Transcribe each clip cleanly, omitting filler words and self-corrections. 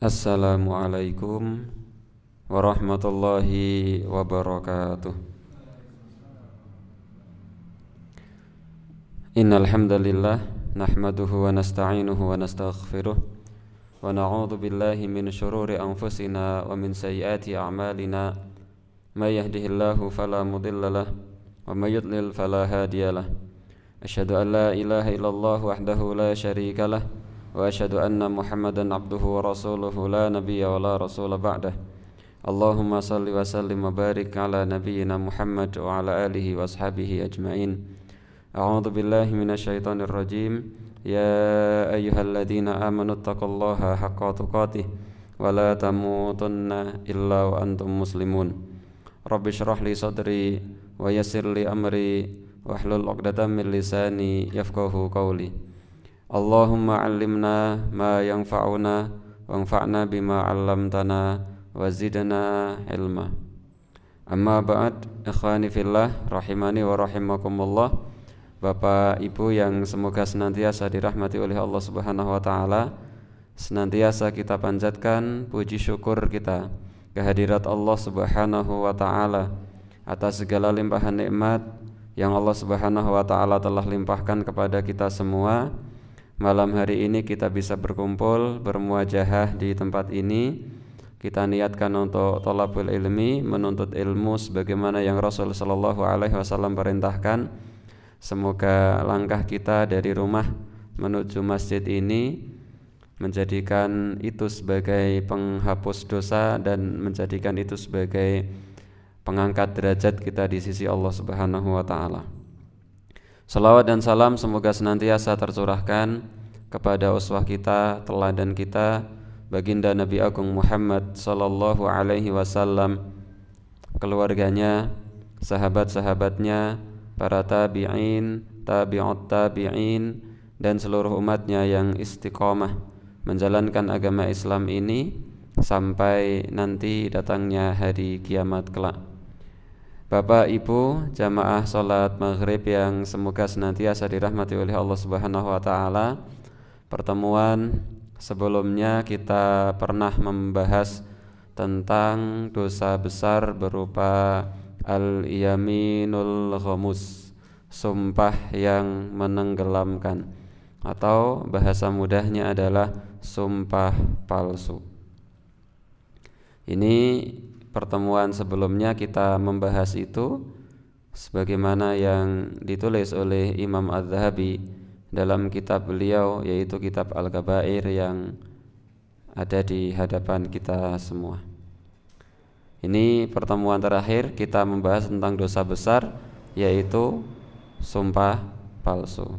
Assalamualaikum warahmatullahi wabarakatuh. Innal hamdalillah nahmaduhu wa nasta'inuhu wa nastaghfiruh wa na'udzu billahi min shururi anfusina wa min sayyiati a'malina may yahdihillahu fala mudhillalah wa may yudlil fala hadiyalah. Asyhadu an la ilaha illallah wahdahu la syarikalah wa asyhadu anna Muhammadan abduhu wa rasuluhu la nabiyya wa la rasula ba'dah. Allahumma salli wa sallim wa barik ala nabiyyina Muhammad wa ala alihi wa ashabihi ajma'in. A'udzu billahi minasyaitonir rajim. Ya ayyuhalladzina amanu taqullaha haqqa tuqatih wa la tamutunna illa wa antum muslimun. Rabbi shrah li sadri wa yassir li amri wahlul 'uqdatam min lisani yafqahu qawli. Allahumma 'allimna ma yanfa'una wanfa'na bima 'allamtana wa zidna ilma. Amma ba'd, ikhwani fillah rahimani wa rahimakumullah. Bapak Ibu yang semoga senantiasa dirahmati oleh Allah Subhanahu wa taala, senantiasa kita panjatkan puji syukur kita kehadirat Allah Subhanahu wa taala atas segala limpahan nikmat yang Allah Subhanahu wa taala telah limpahkan kepada kita semua. Malam hari ini kita bisa berkumpul, bermuajahah di tempat ini. Kita niatkan untuk thalabul ilmi, menuntut ilmu sebagaimana yang Rasul sallallahu alaihi wasallam perintahkan. Semoga langkah kita dari rumah menuju masjid ini menjadikan itu sebagai penghapus dosa dan menjadikan itu sebagai pengangkat derajat kita di sisi Allah Subhanahu wa taala. Salawat dan salam semoga senantiasa tercurahkan kepada uswah kita, teladan kita, baginda Nabi Agung Muhammad sallallahu alaihi wasallam, keluarganya, sahabat-sahabatnya, para tabi'in, tabi'ut tabi'in, dan seluruh umatnya yang istiqomah menjalankan agama Islam ini sampai nanti datangnya hari kiamat kelak. Bapak Ibu jamaah salat maghrib yang semoga senantiasa dirahmati oleh Allah Subhanahu wa taala. Pertemuan sebelumnya kita pernah membahas tentang dosa besar berupa al-yaminul ghamus, sumpah yang menenggelamkan, atau bahasa mudahnya adalah sumpah palsu. Ini pertemuan sebelumnya kita membahas itu sebagaimana yang ditulis oleh Imam Az-Zahabi dalam kitab beliau, yaitu kitab Al-Kabair yang ada di hadapan kita semua. Ini pertemuan terakhir kita membahas tentang dosa besar, yaitu sumpah palsu,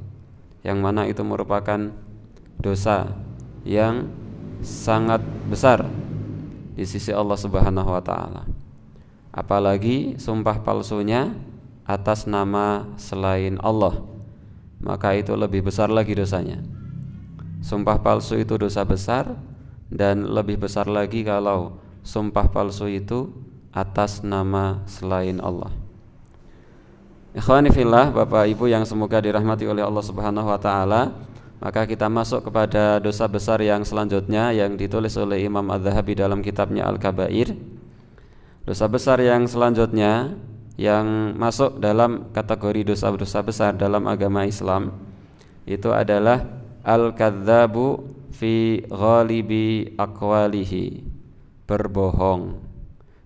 yang mana itu merupakan dosa yang sangat besar di sisi Allah Subhanahu wa taala. Apalagi sumpah palsunya atas nama selain Allah, maka itu lebih besar lagi dosanya. Sumpah palsu itu dosa besar, dan lebih besar lagi kalau sumpah palsu itu atas nama selain Allah. Ikhwani fillah, Bapak Ibu yang semoga dirahmati oleh Allah Subhanahu wa taala, maka kita masuk kepada dosa besar yang selanjutnya yang ditulis oleh Imam Az-Zahabi dalam kitabnya Al-Kabair. Dosa besar yang selanjutnya yang masuk dalam kategori dosa-dosa besar dalam agama Islam itu adalah al-kadzabu fi ghalibi aqwalihi, berbohong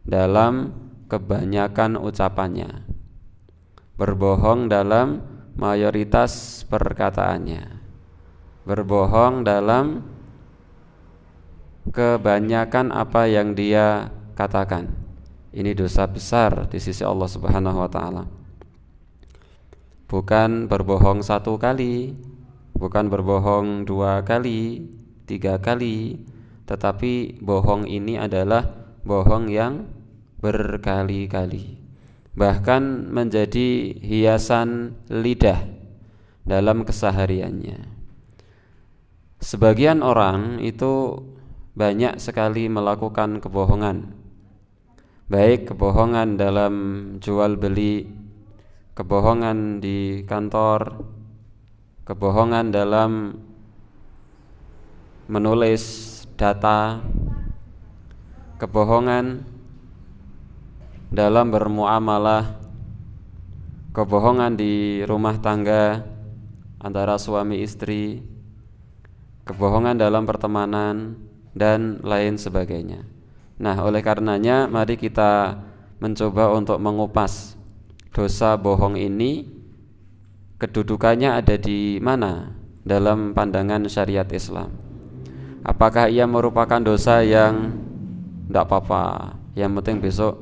dalam kebanyakan ucapannya, berbohong dalam mayoritas perkataannya, berbohong dalam kebanyakan apa yang dia katakan. Ini dosa besar di sisi Allah Subhanahu wa taala. Bukan berbohong satu kali, bukan berbohong dua kali, tiga kali, tetapi bohong ini adalah bohong yang berkali-kali, bahkan menjadi hiasan lidah dalam kesehariannya. Sebagian orang itu banyak sekali melakukan kebohongan, baik kebohongan dalam jual beli, kebohongan di kantor, kebohongan dalam menulis data, kebohongan dalam bermuamalah, kebohongan di rumah tangga antara suami istri, kebohongan dalam pertemanan, dan lain sebagainya. Nah, oleh karenanya mari kita mencoba untuk mengupas dosa bohong ini, kedudukannya ada di mana dalam pandangan syariat Islam. Apakah ia merupakan dosa yang tidak apa-apa, yang penting besok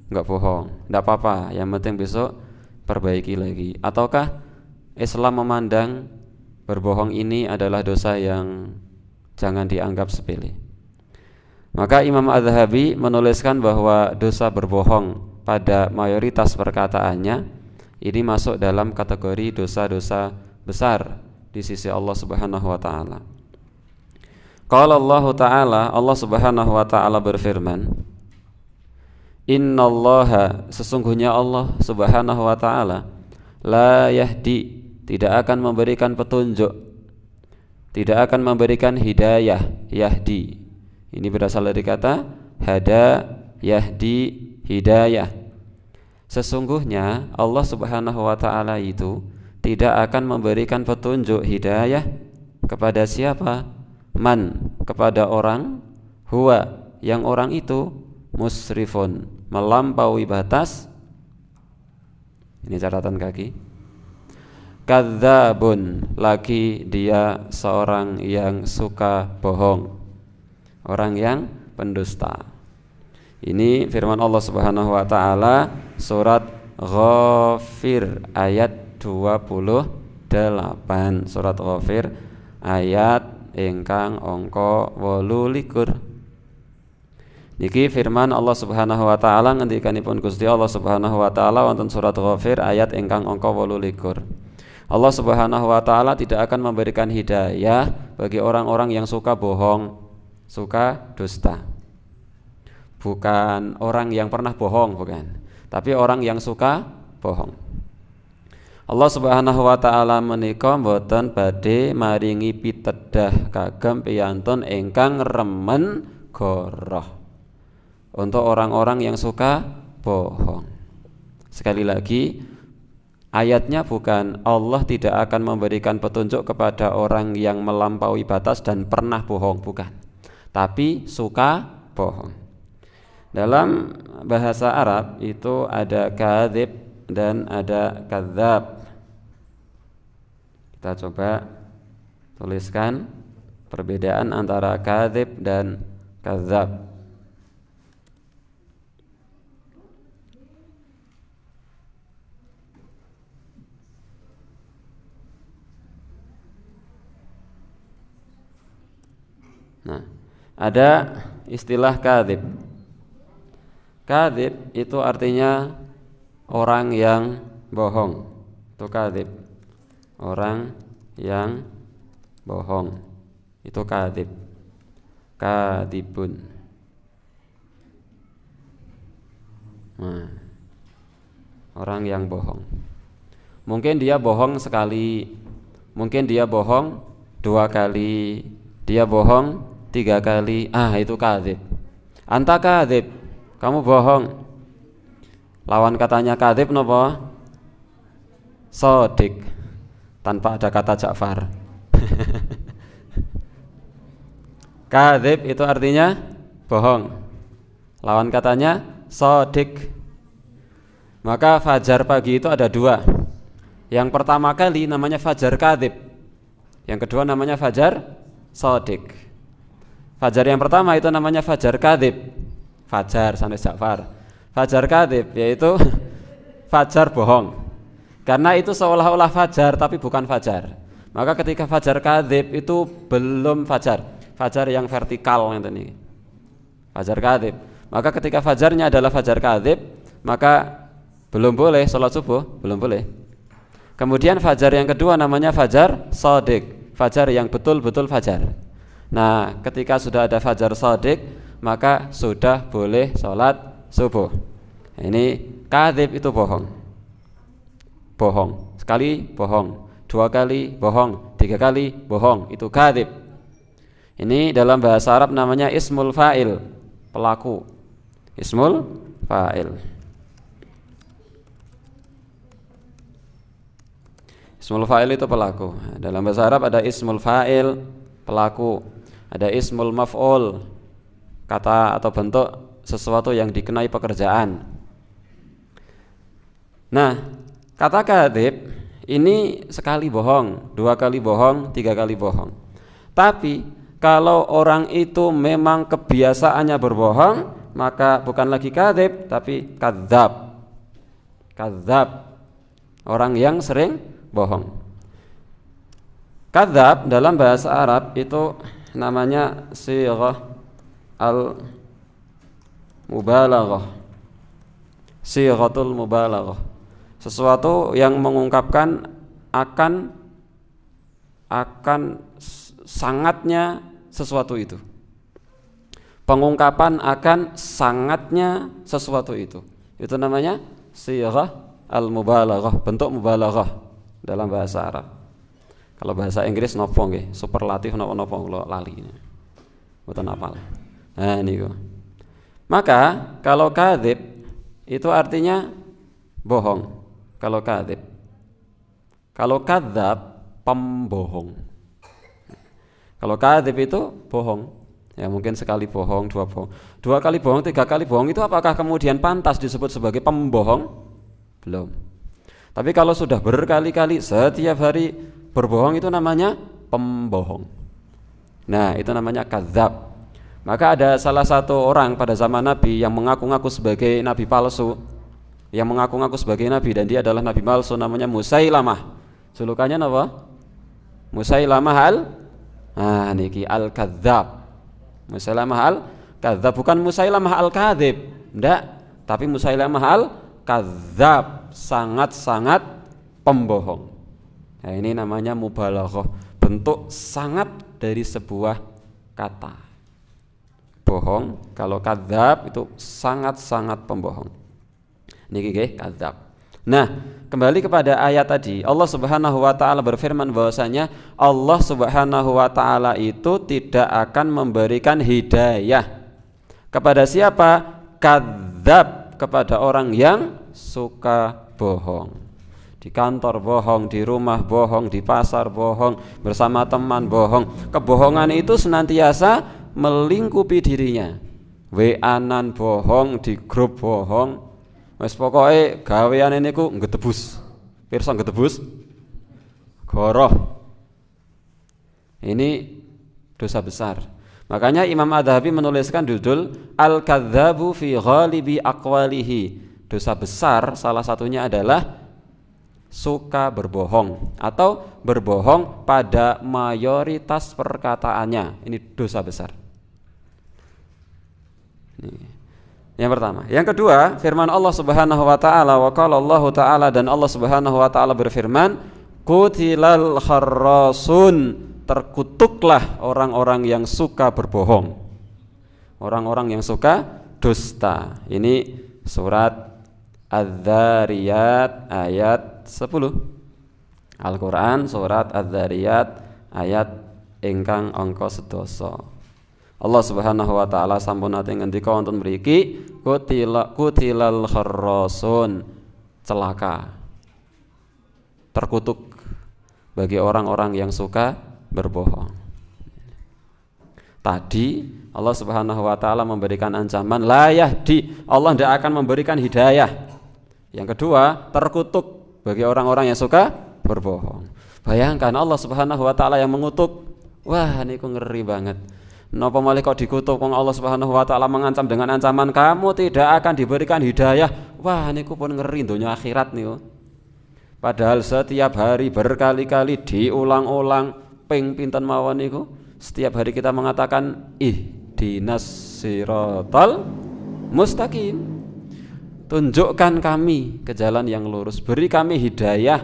nggak bohong, tidak apa-apa, yang penting besok perbaiki lagi, ataukah Islam memandang berbohong ini adalah dosa yang jangan dianggap sepele? Maka Imam Az-Zahabi menuliskan bahwa dosa berbohong pada mayoritas perkataannya ini masuk dalam kategori dosa-dosa besar di sisi Allah Subhanahu wa taala. Qala Allah taala, Allah Subhanahu wa taala berfirman, Innallaha, sesungguhnya Allah Subhanahu wa taala, la yahdi, tidak akan memberikan petunjuk, tidak akan memberikan hidayah. Yahdi ini berasal dari kata hada, yahdi, hidayah. Sesungguhnya Allah Subhanahu wa taala itu tidak akan memberikan petunjuk hidayah kepada siapa? Man, kepada orang, huwa, yang orang itu musrifun, melampaui batas. Ini catatan kaki. Kadzabun, lagi dia seorang yang suka bohong, orang yang pendusta. Ini firman Allah Subhanahu wa taala surat Ghafir ayat 28. Surat Ghafir ayat ingkang angka 28. Niki firman Allah Subhanahu wa taala ngendikanipun Gusti Allah Subhanahu wa taala wonten surat Ghafir ayat ingkang angka 28. Allah Subhanahu wa taala tidak akan memberikan hidayah bagi orang-orang yang suka bohong, suka dusta. Bukan orang yang pernah bohong, bukan, tapi orang yang suka bohong. Allah Subhanahu wa taala menika mboten badhe maringi pitedah kagem piyantun ingkang remen goroh untuk orang-orang yang suka bohong. Sekali lagi, ayatnya bukan Allah tidak akan memberikan petunjuk kepada orang yang melampaui batas dan pernah bohong, bukan, tapi suka bohong. Dalam bahasa Arab itu ada kadzib dan ada kadzab. Kita coba tuliskan perbedaan antara kadzib dan kadzab. Nah, ada istilah kadzib. Kadzib itu artinya orang yang bohong. Itu kadzib. Orang yang bohong. Itu kadzib. Kadzibun. Nah, orang yang bohong. Mungkin dia bohong sekali, mungkin dia bohong 2 kali, dia bohong 3 kali. Itu kadzib. Anta kadzib, kamu bohong. Lawan katanya kadzib napa? Shadiq, tanpa ada kata Ja'far. Kadzib itu artinya bohong. Lawan katanya shadiq. Maka fajar pagi itu ada 2. Yang pertama kali namanya fajar kadzib, yang kedua namanya fajar shadiq. Fajar yang pertama itu namanya fajar kadzib, fajar sanes Ja'far. Fajar kadzib yaitu fajar bohong, karena itu seolah-olah fajar tapi bukan fajar. Maka ketika fajar kadzib itu belum fajar, fajar yang vertikal yang ini, fajar kadzib. Maka ketika fajarnya adalah fajar kadzib, maka belum boleh sholat subuh, belum boleh. Kemudian fajar yang kedua namanya fajar shadiq, fajar yang betul-betul fajar. Nah, ketika sudah ada fajar shadiq, maka sudah boleh sholat subuh. Ini kadzib itu bohong. Bohong, sekali bohong, 2 kali bohong, 3 kali bohong, itu kadzib. Ini dalam bahasa Arab namanya ismul fa'il. pelaku. Ismul fa'il. Ismul fa'il itu pelaku. Dalam bahasa Arab ada ismul fa'il, pelaku. Ada ismul maf'ul, kata atau bentuk sesuatu yang dikenai pekerjaan. Nah, kata kadzib ini sekali bohong, 2 kali bohong, 3 kali bohong. Tapi kalau orang itu memang kebiasaannya berbohong, maka bukan lagi kadzib tapi kadzab. Kadzab, orang yang sering bohong. Kadzab dalam bahasa Arab itu namanya sighah al-mubalaghah. Sighatul mubalaghah. Sesuatu yang mengungkapkan akan sangatnya sesuatu itu. Pengungkapan akan sangatnya sesuatu itu. Itu namanya sighah al-mubalaghah, bentuk mubalaghah dalam bahasa Arab. Kalau bahasa Inggris nopo nggih, superlatif nopo kula lali. Mboten hafal. Nah niku. Maka kalau kadzib itu artinya bohong. Kalau kadzib. Kalau kadzab pembohong. Kalau kadzib itu bohong. Ya mungkin sekali bohong, 2 bohong. 2 kali bohong, 3 kali bohong itu apakah kemudian pantas disebut sebagai pembohong? Belum. Tapi kalau sudah berkali-kali setiap hari berbohong itu namanya pembohong. Nah, itu namanya kadzab. Maka ada salah satu orang pada zaman Nabi yang mengaku-ngaku sebagai nabi palsu, yang mengaku-ngaku sebagai nabi dan dia adalah nabi palsu, namanya Musailamah. Julukannya apa? Musailamah niki al-kadzab. Musailamah al-kadzab, bukan Musailamah al-kadzib, enggak, tapi Musailamah al-kadzab, sangat-sangat pembohong. Nah, ini namanya mubalaghah, bentuk sangat dari sebuah kata. Bohong, kalau kadzab itu sangat-sangat pembohong. Niki nggih kadzab. Nah, kembali kepada ayat tadi, Allah Subhanahu wa taala berfirman bahwasanya Allah Subhanahu wa taala itu tidak akan memberikan hidayah kepada siapa? Kadzab, kepada orang yang suka bohong. Di kantor bohong, di rumah bohong, di pasar bohong, bersama teman bohong. Kebohongan itu senantiasa melingkupi dirinya. WA-an bohong, di grup bohong. Wes pokoke gaweane niku ngetebus. Pirsa ngetebus? Goroh. Ini dosa besar. Makanya Imam Adz-Dzahabi menuliskan judul Al-Kadzdzabu fi ghalibi aqwalihi. Dosa besar salah satunya adalah suka berbohong atau berbohong pada mayoritas perkataannya. Ini dosa besar. Ini yang pertama. Yang kedua, firman Allah Subhanahu wa taala, wa qala Allah taala, dan Allah Subhanahu wa taala berfirman, qutilal kharrasun, terkutuklah orang-orang yang suka berbohong. Orang-orang yang suka dusta. Ini surat Adz-Dzariyat ayat 10. Al-Qur'an surat Adz-Dzariyat ayat ingkang angka 11. Allah Subhanahu wa taala sampun ate ngendika wonten mriki kutilal kharrasun, celaka, terkutuk bagi orang-orang yang suka berbohong. Tadi Allah Subhanahu wa taala memberikan ancaman la yahdi, Allah tidak akan memberikan hidayah. Yang kedua, terkutuk bagi orang-orang yang suka berbohong. Bayangkan Allah Subhanahu wa taala yang mengutuk. Wah, niku ngeri banget. Napa malih kok dikutuk, wong Allah Subhanahu wa taala mengancam dengan ancaman kamu tidak akan diberikan hidayah. Wah, niku pun ngeri donya akhirat niku. Padahal setiap hari berkali-kali diulang-ulang ping pinten mawon niku. Setiap hari kita mengatakan ihdinas siratal mustaqim. Tunjukkan kami ke jalan yang lurus, beri kami hidayah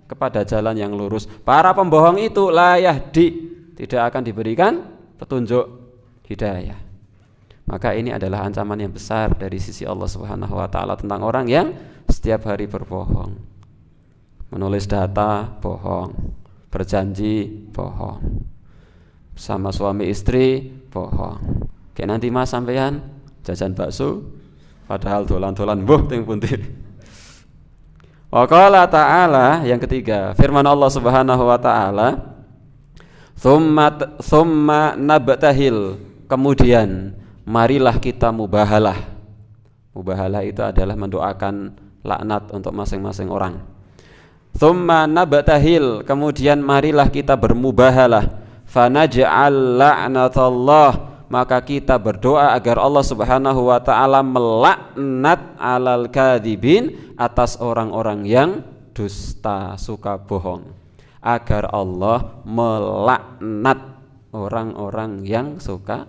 kepada jalan yang lurus. Para pembohong itu la yahdi, tidak akan diberikan petunjuk hidayah. Maka ini adalah ancaman yang besar dari sisi Allah Subhanahu wa taala tentang orang yang setiap hari berbohong. Menulis data bohong, berjanji bohong, sama suami istri bohong. Kayak nanti mas sampean jajan bakso padahal dolan-dolan mbuh teng pundi. Wa qala ta'ala, yang ketiga, firman Allah Subhanahu wa taala, Thumma nabtahil, kemudian marilah kita mubahalah. Mubahalah itu adalah mendoakan laknat untuk masing-masing orang. Thumma nabtahil, kemudian marilah kita bermubahalah. Fanaj'al la'natallah, maka kita berdoa agar Allah Subhanahu wa taala melaknat alal kadzibin, atas orang-orang yang dusta, suka bohong. Agar Allah melaknat orang-orang yang suka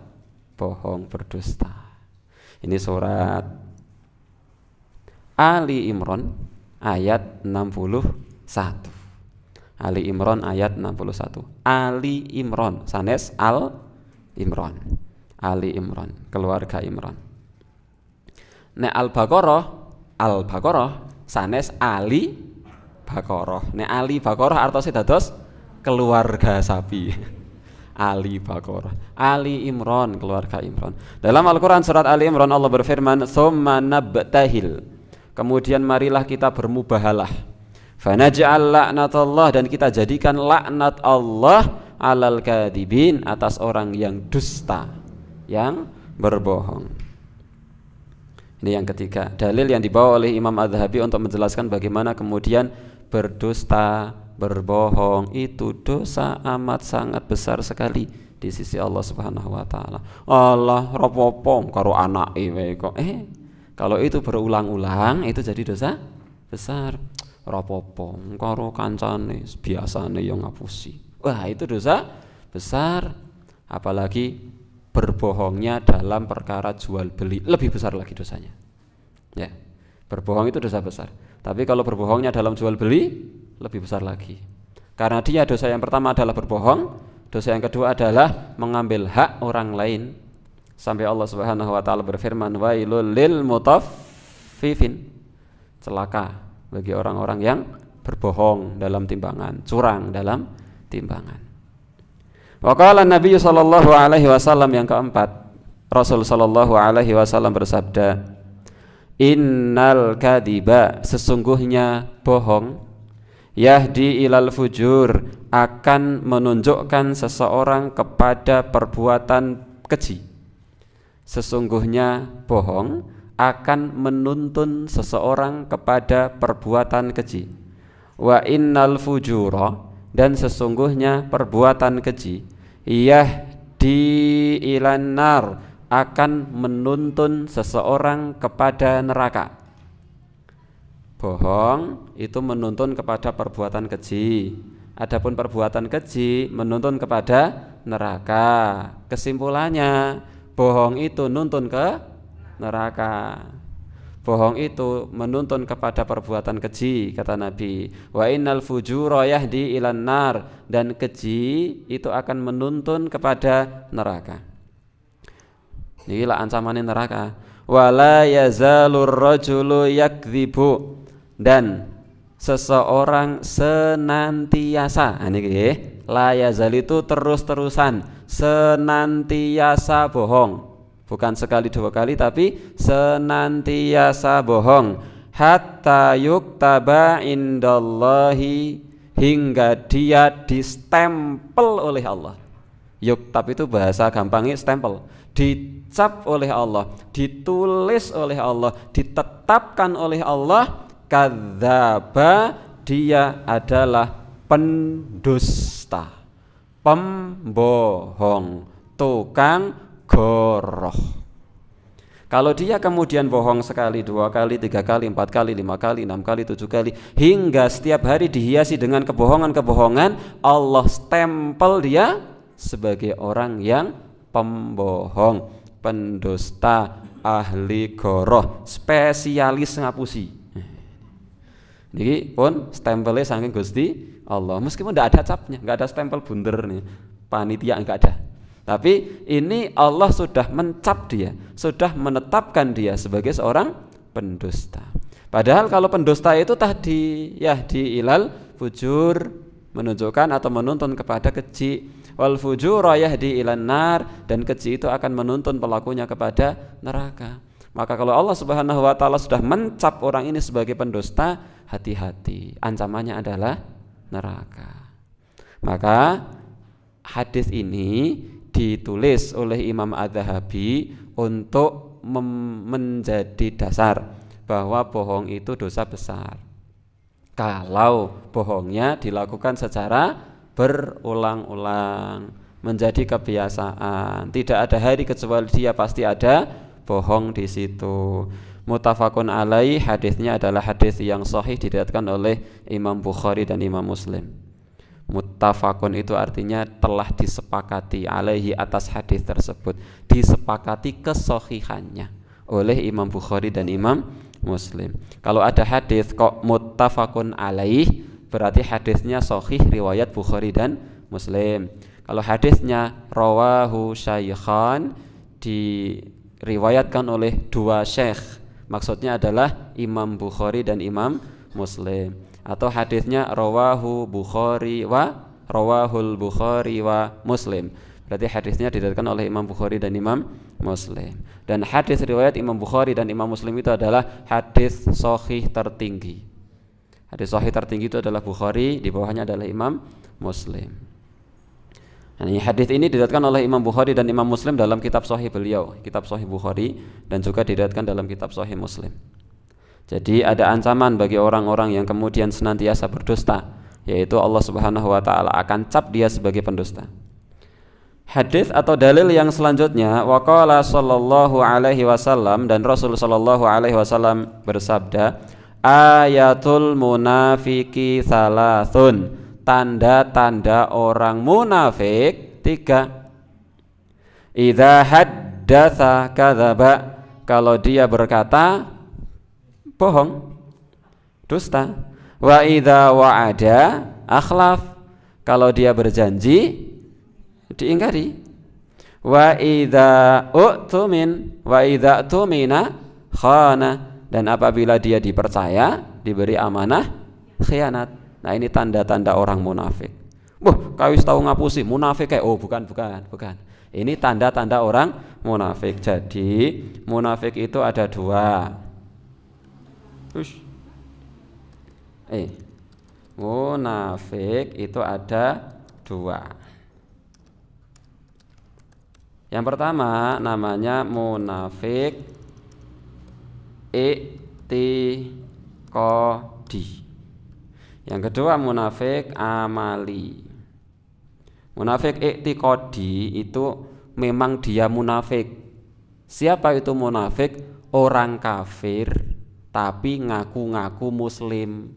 bohong, berdusta. Ini surat Ali Imran ayat 61. Ali Imran ayat 61. Ali Imran sanes Al Imran. Ali Imran, keluarga Imran. Nek Al-Baqarah sanes Ali Baqarah. Nek Ali Baqarah artosé dados keluarga sapi. Ali Baqarah. Ali Imran, keluarga Imran. Dalam Al-Qur'an surat Ali Imran Allah berfirman, "Tsumma nabtahil." Kemudian marilah kita bermubahalah. Fanaj'al la'natallah, dan kita jadikan laknat Allah alal kadzibin, atas orang yang dusta, yang berbohong. Ini yang ketiga, dalil yang dibawa oleh Imam Az-Zahabi untuk menjelaskan bagaimana kemudian berdusta, berbohong itu dosa amat sangat besar sekali di sisi Allah Subhanahu wa taala. Allah rapopo karo anake wae kok. Kalau itu berulang-ulang itu jadi dosa besar. Rapopo karo kancane biasane yo ngapusi. Wah, itu dosa besar. Apalagi berbohongnya dalam perkara jual beli, lebih besar lagi dosanya. Ya. Berbohong itu dosa besar. Tapi kalau berbohongnya dalam jual beli, lebih besar lagi. Karena dia dosa yang pertama adalah berbohong, dosa yang kedua adalah mengambil hak orang lain. Sampai Allah Subhanahu wa taala berfirman, wailul lil mutaffifin. Celaka bagi orang-orang yang berbohong dalam timbangan, curang dalam timbangan. Wa qala Nabi sallallahu alaihi wasallam, yang keempat, Rasul sallallahu alaihi wasallam bersabda, innal kadhiba, sesungguhnya bohong, yahdi ilal fujur, akan menunjukkan seseorang kepada perbuatan keji. Sesungguhnya bohong akan menuntun seseorang kepada perbuatan keji. Wa innal fujura, dan sesungguhnya perbuatan keji, yahdi ilan nar, akan menuntun seseorang kepada neraka. Bohong itu menuntun kepada perbuatan keji. Adapun perbuatan keji menuntun kepada neraka. Kesimpulannya, bohong itu nuntun ke neraka. Bohong itu menuntun kepada perbuatan keji, kata Nabi. Wa innal fujura yahdi ilan nar, dan keji itu akan menuntun kepada neraka. Inilah ancaman neraka. Wala yazalur rajulu yakdzibu, dan seseorang senantiasa, ini la yazal itu terus-terusan, senantiasa bohong. Bukan sekali dua kali, tapi senantiasa bohong. Hatta yuktaba indallahi, hingga dia distempel oleh Allah. Yuktab itu bahasa gampangnya stempel, dicap oleh Allah, ditulis oleh Allah, ditetapkan oleh Allah. Kadzaba, dia adalah pendusta, pembohong, tukang goroh. Kalau dia kemudian bohong sekali, dua kali, tiga kali, empat kali, lima kali, enam kali, tujuh kali, hingga setiap hari dihiasi dengan kebohongan-kebohongan, Allah stempel dia sebagai orang yang pembohong, pendusta, ahli goroh, spesialis ngapusi. Niki pun stempelnya saking Gusti Allah. Meskipun tidak ada capnya, nggak ada stempel bunder nih, panitia nggak ada. Tapi ini Allah sudah mencap dia, sudah menetapkan dia sebagai seorang pendusta. Padahal kalau pendusta itu tadi yahdi ilal fujur, menunjukkan atau menuntun kepada keji. wal fujura yahdi ilan nar, dan keji itu akan menuntun pelakunya kepada neraka. Maka kalau Allah Subhanahu wa taala sudah mencap orang ini sebagai pendusta, hati-hati, ancamannya adalah neraka. Maka hadis ini ditulis oleh Imam Az-Zahabi untuk menjadi dasar bahwa bohong itu dosa besar kalau bohongnya dilakukan secara berulang-ulang, menjadi kebiasaan. Tidak ada hari kecuali dia pasti ada bohong di situ. Muttafaqun alaih, hadisnya adalah hadis yang sahih diriwayatkan oleh Imam Bukhari dan Imam Muslim. Muttafaqun itu artinya telah disepakati alaihi, atas hadis tersebut disepakati kesahihannya oleh Imam Bukhari dan Imam Muslim. Kalau ada hadis kok muttafaqun alaih, berarti hadisnya sahih riwayat Bukhari dan Muslim. Kalau hadisnya rawahu syaikhan, diriwayatkan oleh dua syekh, maksudnya adalah Imam Bukhari dan Imam Muslim. Atau hadisnya rawahul Bukhari wa Muslim, berarti hadisnya diriwayatkan oleh Imam Bukhari dan Imam Muslim. Dan hadis riwayat Imam Bukhari dan Imam Muslim itu adalah hadis sahih tertinggi. Hadis sahih tertinggi itu adalah Bukhari, di bawahnya adalah Imam Muslim. Nah, hadis ini diriwayatkan oleh Imam Bukhari dan Imam Muslim dalam kitab sahih beliau, kitab sahih Bukhari, dan juga diriwayatkan dalam kitab sahih Muslim. Jadi ada ancaman bagi orang-orang yang kemudian senantiasa berdusta, yaitu Allah Subhanahu wa taala akan cap dia sebagai pendusta. Hadis atau dalil yang selanjutnya, waqala sallallahu alaihi wasallam, dan Rasul sallallahu alaihi wasallam bersabda, ayatul munafiki salasun, tanda-tanda orang munafik 3. Idza haddatsa kadzaba, kalau dia berkata bohong, dusta. Wa idza wa'ada akhlaf, kalau dia berjanji diingkari. Wa idza tumina khana, dan apabila dia dipercaya, diberi amanah, khianat. Nah, ini tanda-tanda orang munafik. Kau wis tahu ngapusi munafik kayak bukan. Ini tanda-tanda orang munafik. Jadi munafik itu ada 2. Munafik itu ada 2. Yang pertama namanya munafik i'tiqadi. Yang kedua munafik amali. Munafik i'tiqadi itu memang dia munafik. Siapa itu munafik? Orang kafir tapi ngaku-ngaku muslim.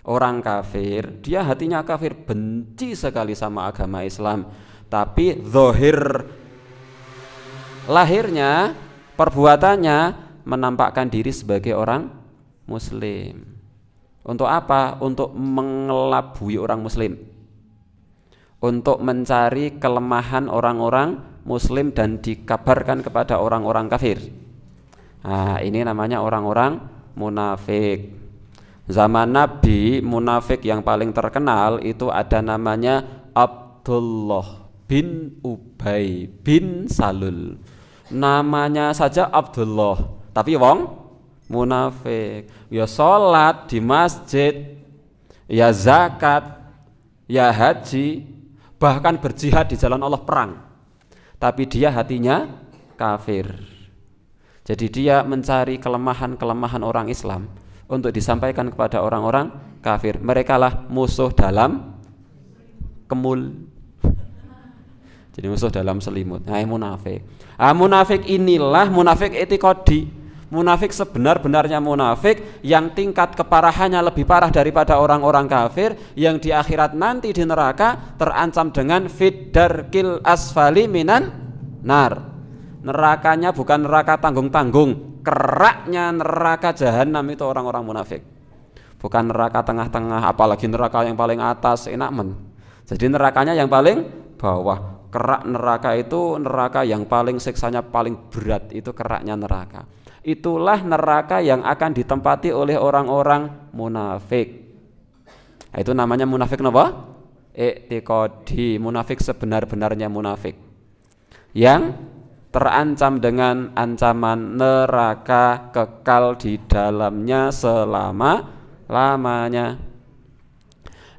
Orang kafir, dia hatinya kafir, benci sekali sama agama Islam, tapi zahir lahirnya, perbuatannya menampakkan diri sebagai orang muslim. Untuk apa? Untuk mengelabui orang muslim, untuk mencari kelemahan orang-orang muslim dan dikabarkan kepada orang-orang kafir. Nah, ini namanya orang-orang munafik. Zaman Nabi, munafik yang paling terkenal itu ada namanya Abdullah bin Ubay bin Salul. Namanya saja Abdullah, tapi wong munafik. Ya sholat di masjid, ya zakat, ya haji, bahkan berjihad di jalan Allah, perang, tapi dia hatinya kafir. Jadi dia mencari kelemahan-kelemahan orang Islam untuk disampaikan kepada orang-orang kafir. Mereka lah musuh dalam kemul, jadi musuh dalam selimut. Nah, munafik. Munafik inilah munafik i'tiqadi. Munafik sebenar-benarnya munafik yang tingkat keparahannya lebih parah daripada orang-orang kafir, yang di akhirat nanti di neraka terancam dengan fiddarkil asfali minan nar. Nerakanya bukan neraka tanggung-tanggung, keraknya neraka jahanam itu orang-orang munafik. Bukan neraka tengah-tengah, apalagi neraka yang paling atas, enak men. Jadi nerakanya yang paling bawah. Kerak neraka itu neraka yang paling siksanya paling berat, itu keraknya neraka. Itulah neraka yang akan ditempati oleh orang-orang munafik. Itu namanya munafik apa? i'tiqadi, munafik sebenar-benarnya munafik, yang terancam dengan ancaman neraka kekal di dalamnya selama-lamanya.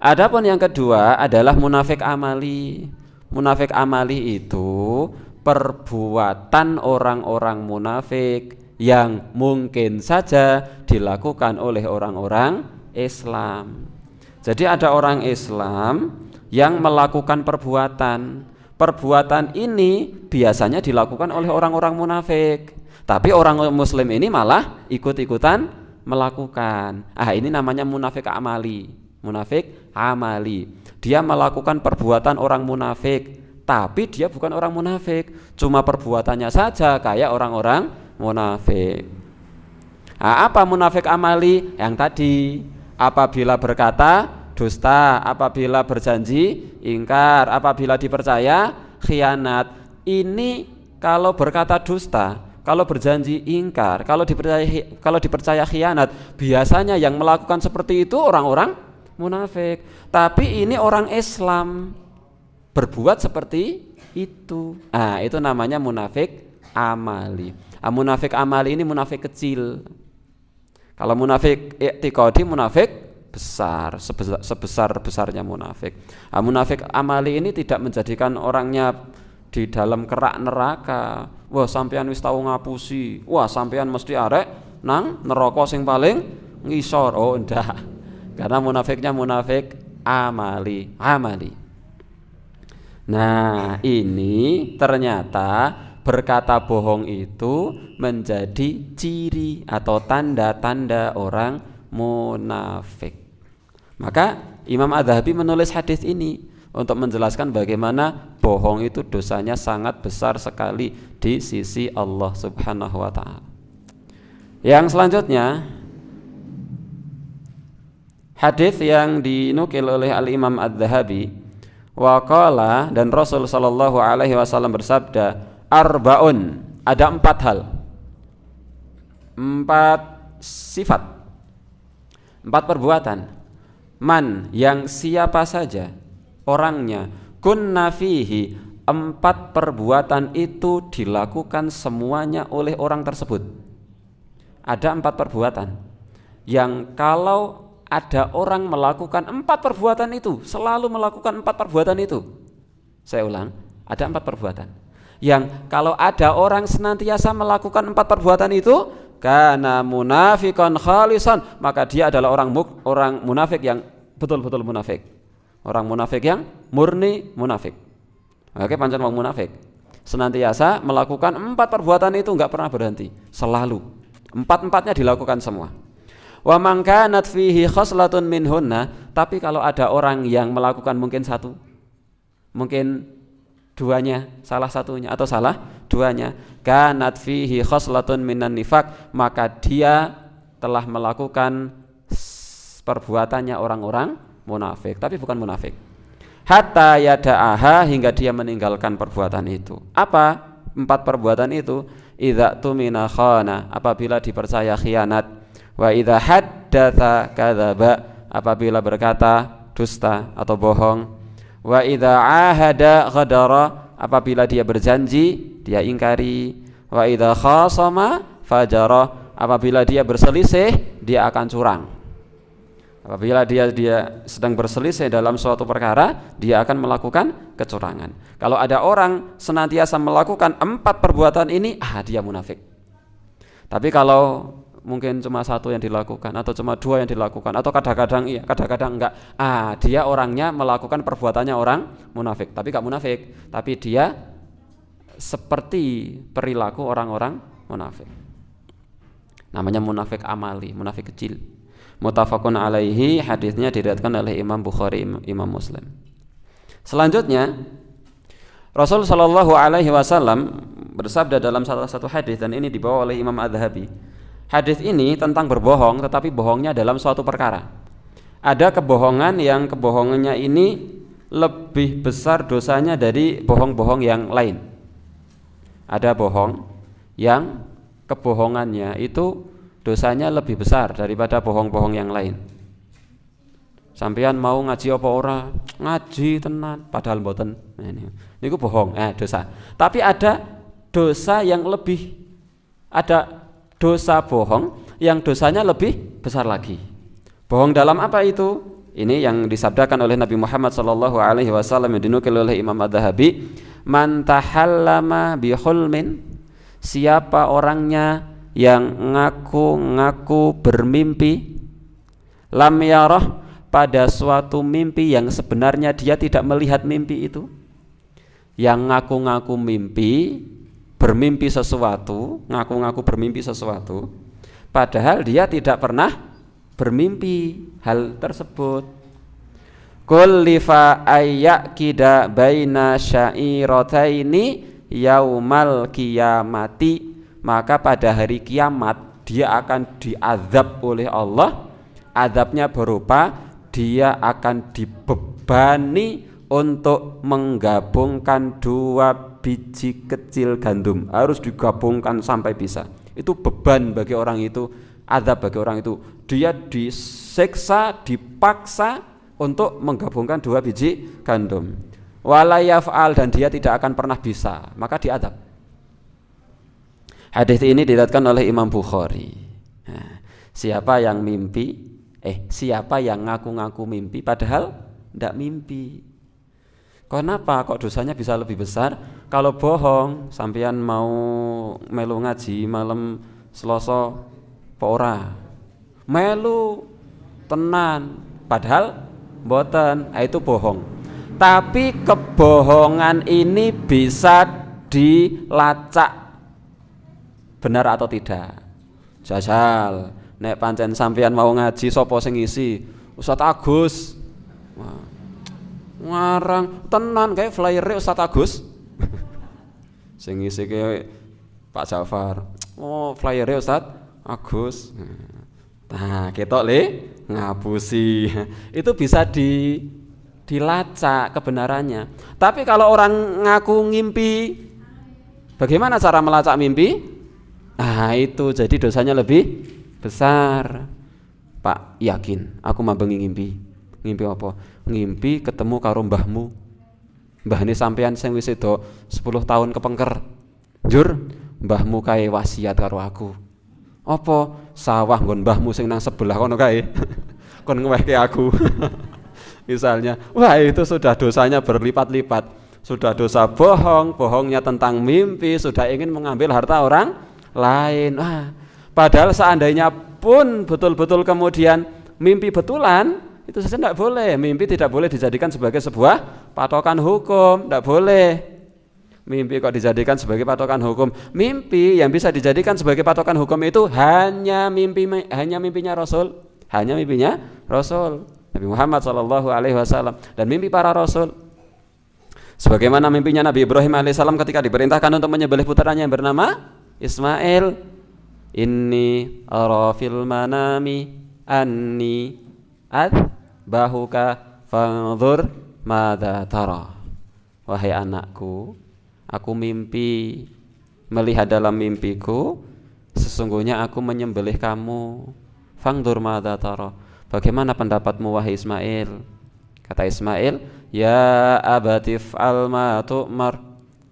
Adapun yang kedua adalah munafik amali. Munafik amali itu perbuatan orang-orang munafik yang mungkin saja dilakukan oleh orang-orang Islam. Jadi ada orang Islam yang melakukan perbuatan ini biasanya dilakukan oleh orang-orang munafik, tapi orang Muslim ini malah ikut-ikutan melakukan. Ini namanya munafik amali. Munafik amali, dia melakukan perbuatan orang munafik, tapi dia bukan orang munafik, cuma perbuatannya saja kayak orang-orang munafik. Apa munafik amali? Yang tadi, apabila berkata dusta, apabila berjanji ingkar, apabila dipercaya khianat. Ini kalau berkata dusta, kalau berjanji ingkar, kalau dipercaya khianat, biasanya yang melakukan seperti itu orang-orang munafik. Tapi ini orang Islam berbuat seperti itu. Itu namanya munafik amali. Munafik amali ini munafik kecil. Kalau munafik i'tiqadi munafik besar, sebesar-besarnya munafik. Munafik amali ini tidak menjadikan orangnya di dalam kerak neraka. Wah, sampean wis tau ngapusi. Wah, sampean mesti arek nang neraka sing paling ngisor. Oh, ndak. Karena munafiknya munafik amali. Nah, ini ternyata berkata bohong itu menjadi ciri atau tanda-tanda orang munafik. Maka Imam Adz-Dzahabi menulis hadis ini untuk menjelaskan bagaimana bohong itu dosanya sangat besar sekali di sisi Allah Subhanahu wa taala. Yang selanjutnya, hadis yang dinukil oleh Al-Imam Adz-Dzahabi, waqala, dan Rasul sallallahu alaihi wasallam bersabda, arbaun, ada 4 hal, 4 sifat, 4 perbuatan. Man, yang siapa saja orangnya, kunna fihi, 4 perbuatan itu dilakukan semuanya oleh orang tersebut. Ada 4 perbuatan yang kalau ada orang melakukan 4 perbuatan itu, selalu melakukan 4 perbuatan itu. Saya ulang, ada 4 perbuatan yang kalau ada orang senantiasa melakukan 4 perbuatan itu, kana munafiqan khalisan, maka dia adalah orang munafik yang betul-betul munafik. Orang munafik yang murni munafik. Oke, pancen wong munafik senantiasa melakukan 4 perbuatan itu, enggak pernah berhenti, selalu 4-4-nya dilakukan semua. Wa man kanat fihi khoslatun minhunna, tapi kalau ada orang yang melakukan mungkin 1, mungkin 2-nya, salah satunya atau salah 2-nya, kanat fihi khoslatun minan nifaq, maka dia telah melakukan perbuatannya orang-orang munafik, tapi bukan munafik. Hatta yada'aha, hingga dia meninggalkan perbuatan itu. Apa 4 perbuatan itu? Idza tumina khana, apabila dipercaya khianat. Wa idza haddatsa kadzaba, apabila berkata dusta atau bohong. Wa idza ahada ghadara, apabila dia berjanji dia ingkari. Wa idza khasama fajara, apabila dia berselisih dia akan curang. Apabila dia sedang berselisih dalam suatu perkara, dia akan melakukan kecurangan. Kalau ada orang senantiasa melakukan 4 perbuatan ini, dia munafik. Tapi kalau mungkin cuma 1 yang dilakukan, atau cuma 2 yang dilakukan, atau kadang-kadang iya, kadang-kadang enggak, dia orangnya melakukan perbuatannya orang munafik, tapi enggak munafik, tapi dia seperti perilaku orang-orang munafik. Namanya munafik amali, munafik kecil. Muttafaqun alaihi, hadisnya diriwayatkan oleh Imam Bukhari, Imam Muslim. Selanjutnya, Rasul sallallahu alaihi wasallam bersabda dalam salah satu hadis, dan ini dibawa oleh Imam Adz-Dzahabi. Hadis ini tentang berbohong, tetapi bohongnya dalam suatu perkara. Ada kebohongan yang kebohongannya ini lebih besar dosanya dari bohong-bohong yang lain. Ada bohong yang kebohongannya itu dosanya lebih besar daripada bohong-bohong yang lain. Sampeyan mau ngaji apa ora? Ngaji tenan, padahal mboten. Niku bohong, dosa. Tapi ada dosa yang lebih, ada dosa bohong yang dosanya lebih besar lagi. Bohong dalam apa itu? Ini yang disabdakan oleh Nabi Muhammad SAW yang dinukil oleh Imam Adz-Dzahabi, man tahallama bihulmin, siapa orangnya yang ngaku-ngaku bermimpi, lam yarah, pada suatu mimpi yang sebenarnya dia tidak melihat mimpi itu. Yang ngaku-ngaku mimpi, bermimpi sesuatu, ngaku-ngaku bermimpi sesuatu, padahal dia tidak pernah bermimpi hal tersebut. Kullifa ayyakida baina syairataini yaumal qiyamati, maka pada hari kiamat dia akan diazab oleh Allah. Azabnya berupa dia akan dibebani untuk menggabungkan 2 biji kecil gandum, harus digabungkan sampai bisa. Itu beban bagi orang itu, azab bagi orang itu. Dia disiksa, dipaksa untuk menggabungkan 2 biji gandum. Wala yaf'al, dan dia tidak akan pernah bisa, maka diazab. Hadis ini diriwayatkan oleh Imam Bukhari. Siapa yang mimpi, siapa yang ngaku-ngaku mimpi padahal tidak mimpi. Kenapa kok dosanya bisa lebih besar? Kalau bohong, sampeyan mau melu ngaji malam Selasa apa ora? Melu tenan, padahal mboten, itu bohong. Tapi kebohongan ini bisa dilacak benar atau tidak. Jajal, nek pancen sampeyan mau ngaji sapa sing ngisi? Ustaz Agus. Wah. Ngarang tenan kayak flyer Ustaz Agus. Sing ngisi ke Pak Jafar. Oh, flyer Ustaz Agus. Nah, ketok le ngapusi. Itu bisa dilacak kebenarannya. Tapi kalau orang ngaku ngimpi, bagaimana cara melacak mimpi? Nah, itu jadi dosanya lebih besar. Pak, yakin aku mambengi ngimpi. Ngimpi apa? Ngimpi ketemu karo mbahmu. Mbahne sampean sing wis sedo 10 tahun kepengker. Njur, mbahmu kae wasiat karo aku. Apa? Sawah nggon mbahmu sing nang sebelah kono kae. Kon ngewehke aku. Misalnya, wah itu sudah dosanya berlipat-lipat. Sudah dosa bohong, bohongnya tentang mimpi, sudah ingin mengambil harta orang lain. Wah, padahal seandainya pun betul-betul kemudian mimpi betulan, itu saja tidak boleh. Mimpi tidak boleh dijadikan sebagai sebuah patokan hukum, tidak boleh. Mimpi kok dijadikan sebagai patokan hukum? Mimpi yang bisa dijadikan sebagai patokan hukum itu hanya mimpinya Rasul, hanya mimpinya Rasul Nabi Muhammad SAW dan mimpi para Rasul. Sebagaimana mimpinya Nabi Ibrahim alaihissalam ketika diperintahkan untuk menyembelih putranya yang bernama Ismail. Inni ara fil manami anni adbahuka fanzur madza tara. Wahai anakku, aku mimpi, melihat dalam mimpiku sesungguhnya aku menyembelih kamu. Fanzur madza tara. Bagaimana pendapatmu wahai Ismail? Kata Ismail, ya abatif alma tu'mar.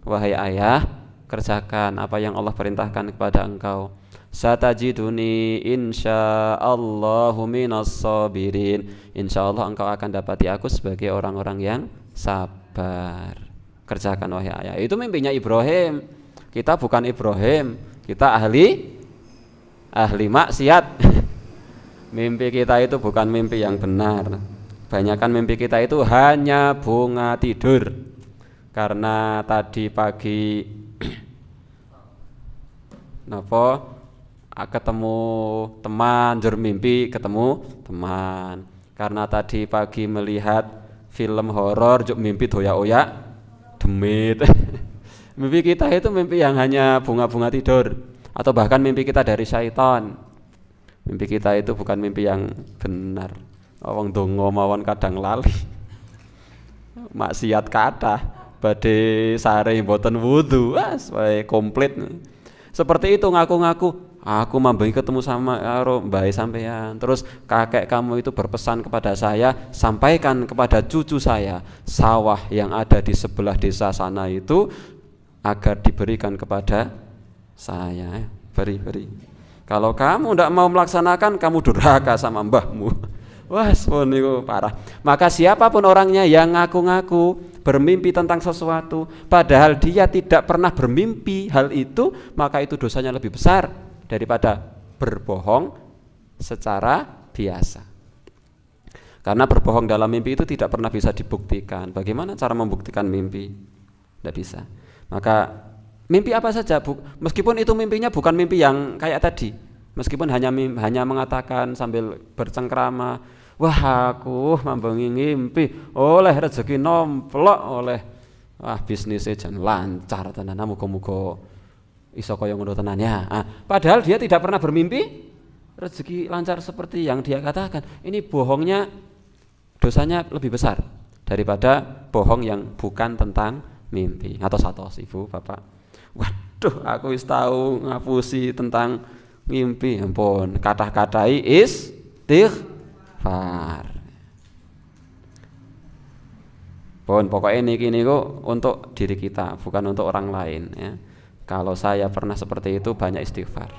Wahai ayah, kerjakan apa yang Allah perintahkan kepada engkau. Satajiduni insyaallahu minas sabirin. Insyaallah engkau akan dapati aku sebagai orang-orang yang sabar. Kerjakan wahai ayah. Itu mimpinya Ibrahim. Kita bukan Ibrahim, kita ahli maksiat. Mimpi kita itu bukan mimpi yang benar. Banyakan mimpi kita itu hanya bunga tidur. Karena tadi pagi ketemu teman, jur mimpi ketemu teman. Karena tadi pagi melihat film horor, jur mimpi doyak-oyak demit. Mimpi kita itu mimpi yang hanya bunga-bunga tidur, atau bahkan mimpi kita dari syaitan. Mimpi kita itu bukan mimpi yang benar. Wong donga mawon kadang lali. Maksiat kathah badhe sare mboten wudu, wae komplit. Seperti itu ngaku-ngaku, aku mambengi ketemu sama mbah sampean, terus kakek kamu itu berpesan kepada saya, sampaikan kepada cucu saya sawah yang ada di sebelah desa sana itu agar diberikan kepada saya. Beri. Kalau kamu tidak mau melaksanakan, kamu durhaka sama mbahmu. Wah, itu parah. Maka siapapun orangnya yang ngaku-ngaku bermimpi tentang sesuatu, padahal dia tidak pernah bermimpi hal itu, maka itu dosanya lebih besar daripada berbohong secara biasa. Karena berbohong dalam mimpi itu tidak pernah bisa dibuktikan. Bagaimana cara membuktikan mimpi? Tidak bisa. Maka mimpi apa saja, meskipun itu mimpinya bukan mimpi yang kayak tadi, meskipun hanya mengatakan sambil bercengkrama, wah aku mambengi ngimpi oleh rezeki nomplok oleh bisnisnya jan lancar tenan, muga-muga iso kaya ngono tenan ya. Padahal dia tidak pernah bermimpi rezeki lancar seperti yang dia katakan. Ini bohongnya dosanya lebih besar daripada bohong yang bukan tentang mimpi. Atos Ibu, Bapak. Waduh, aku wis tahu ngapusi tentang mimpi, ampun, kata-katai istighfar. Pokoknya ini kok untuk diri kita, bukan untuk orang lain ya. Kalau saya pernah seperti itu, banyak istighfar,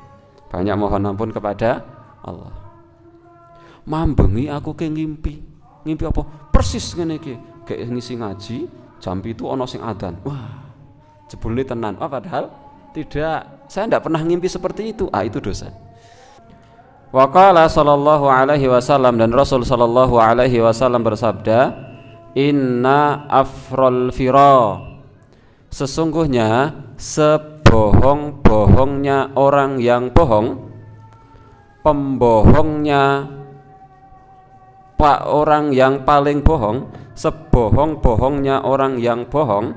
banyak mohon ampun kepada Allah. Mambengi aku ke ngimpi apa? Persis ngene iki, kayak ngisi ngaji, jam itu ono sing adzan. Wah, jebule tenan. Padahal tidak, saya tidak pernah ngimpi seperti itu. Itu dosa. Wa qala sallallahu alaihi wasallam, dan Rasul sallallahu alaihi wasallam bersabda, inna afral fira, sesungguhnya sebohong-bohongnya orang yang bohong, pembohongnya orang yang paling bohong, sebohong-bohongnya orang yang bohong,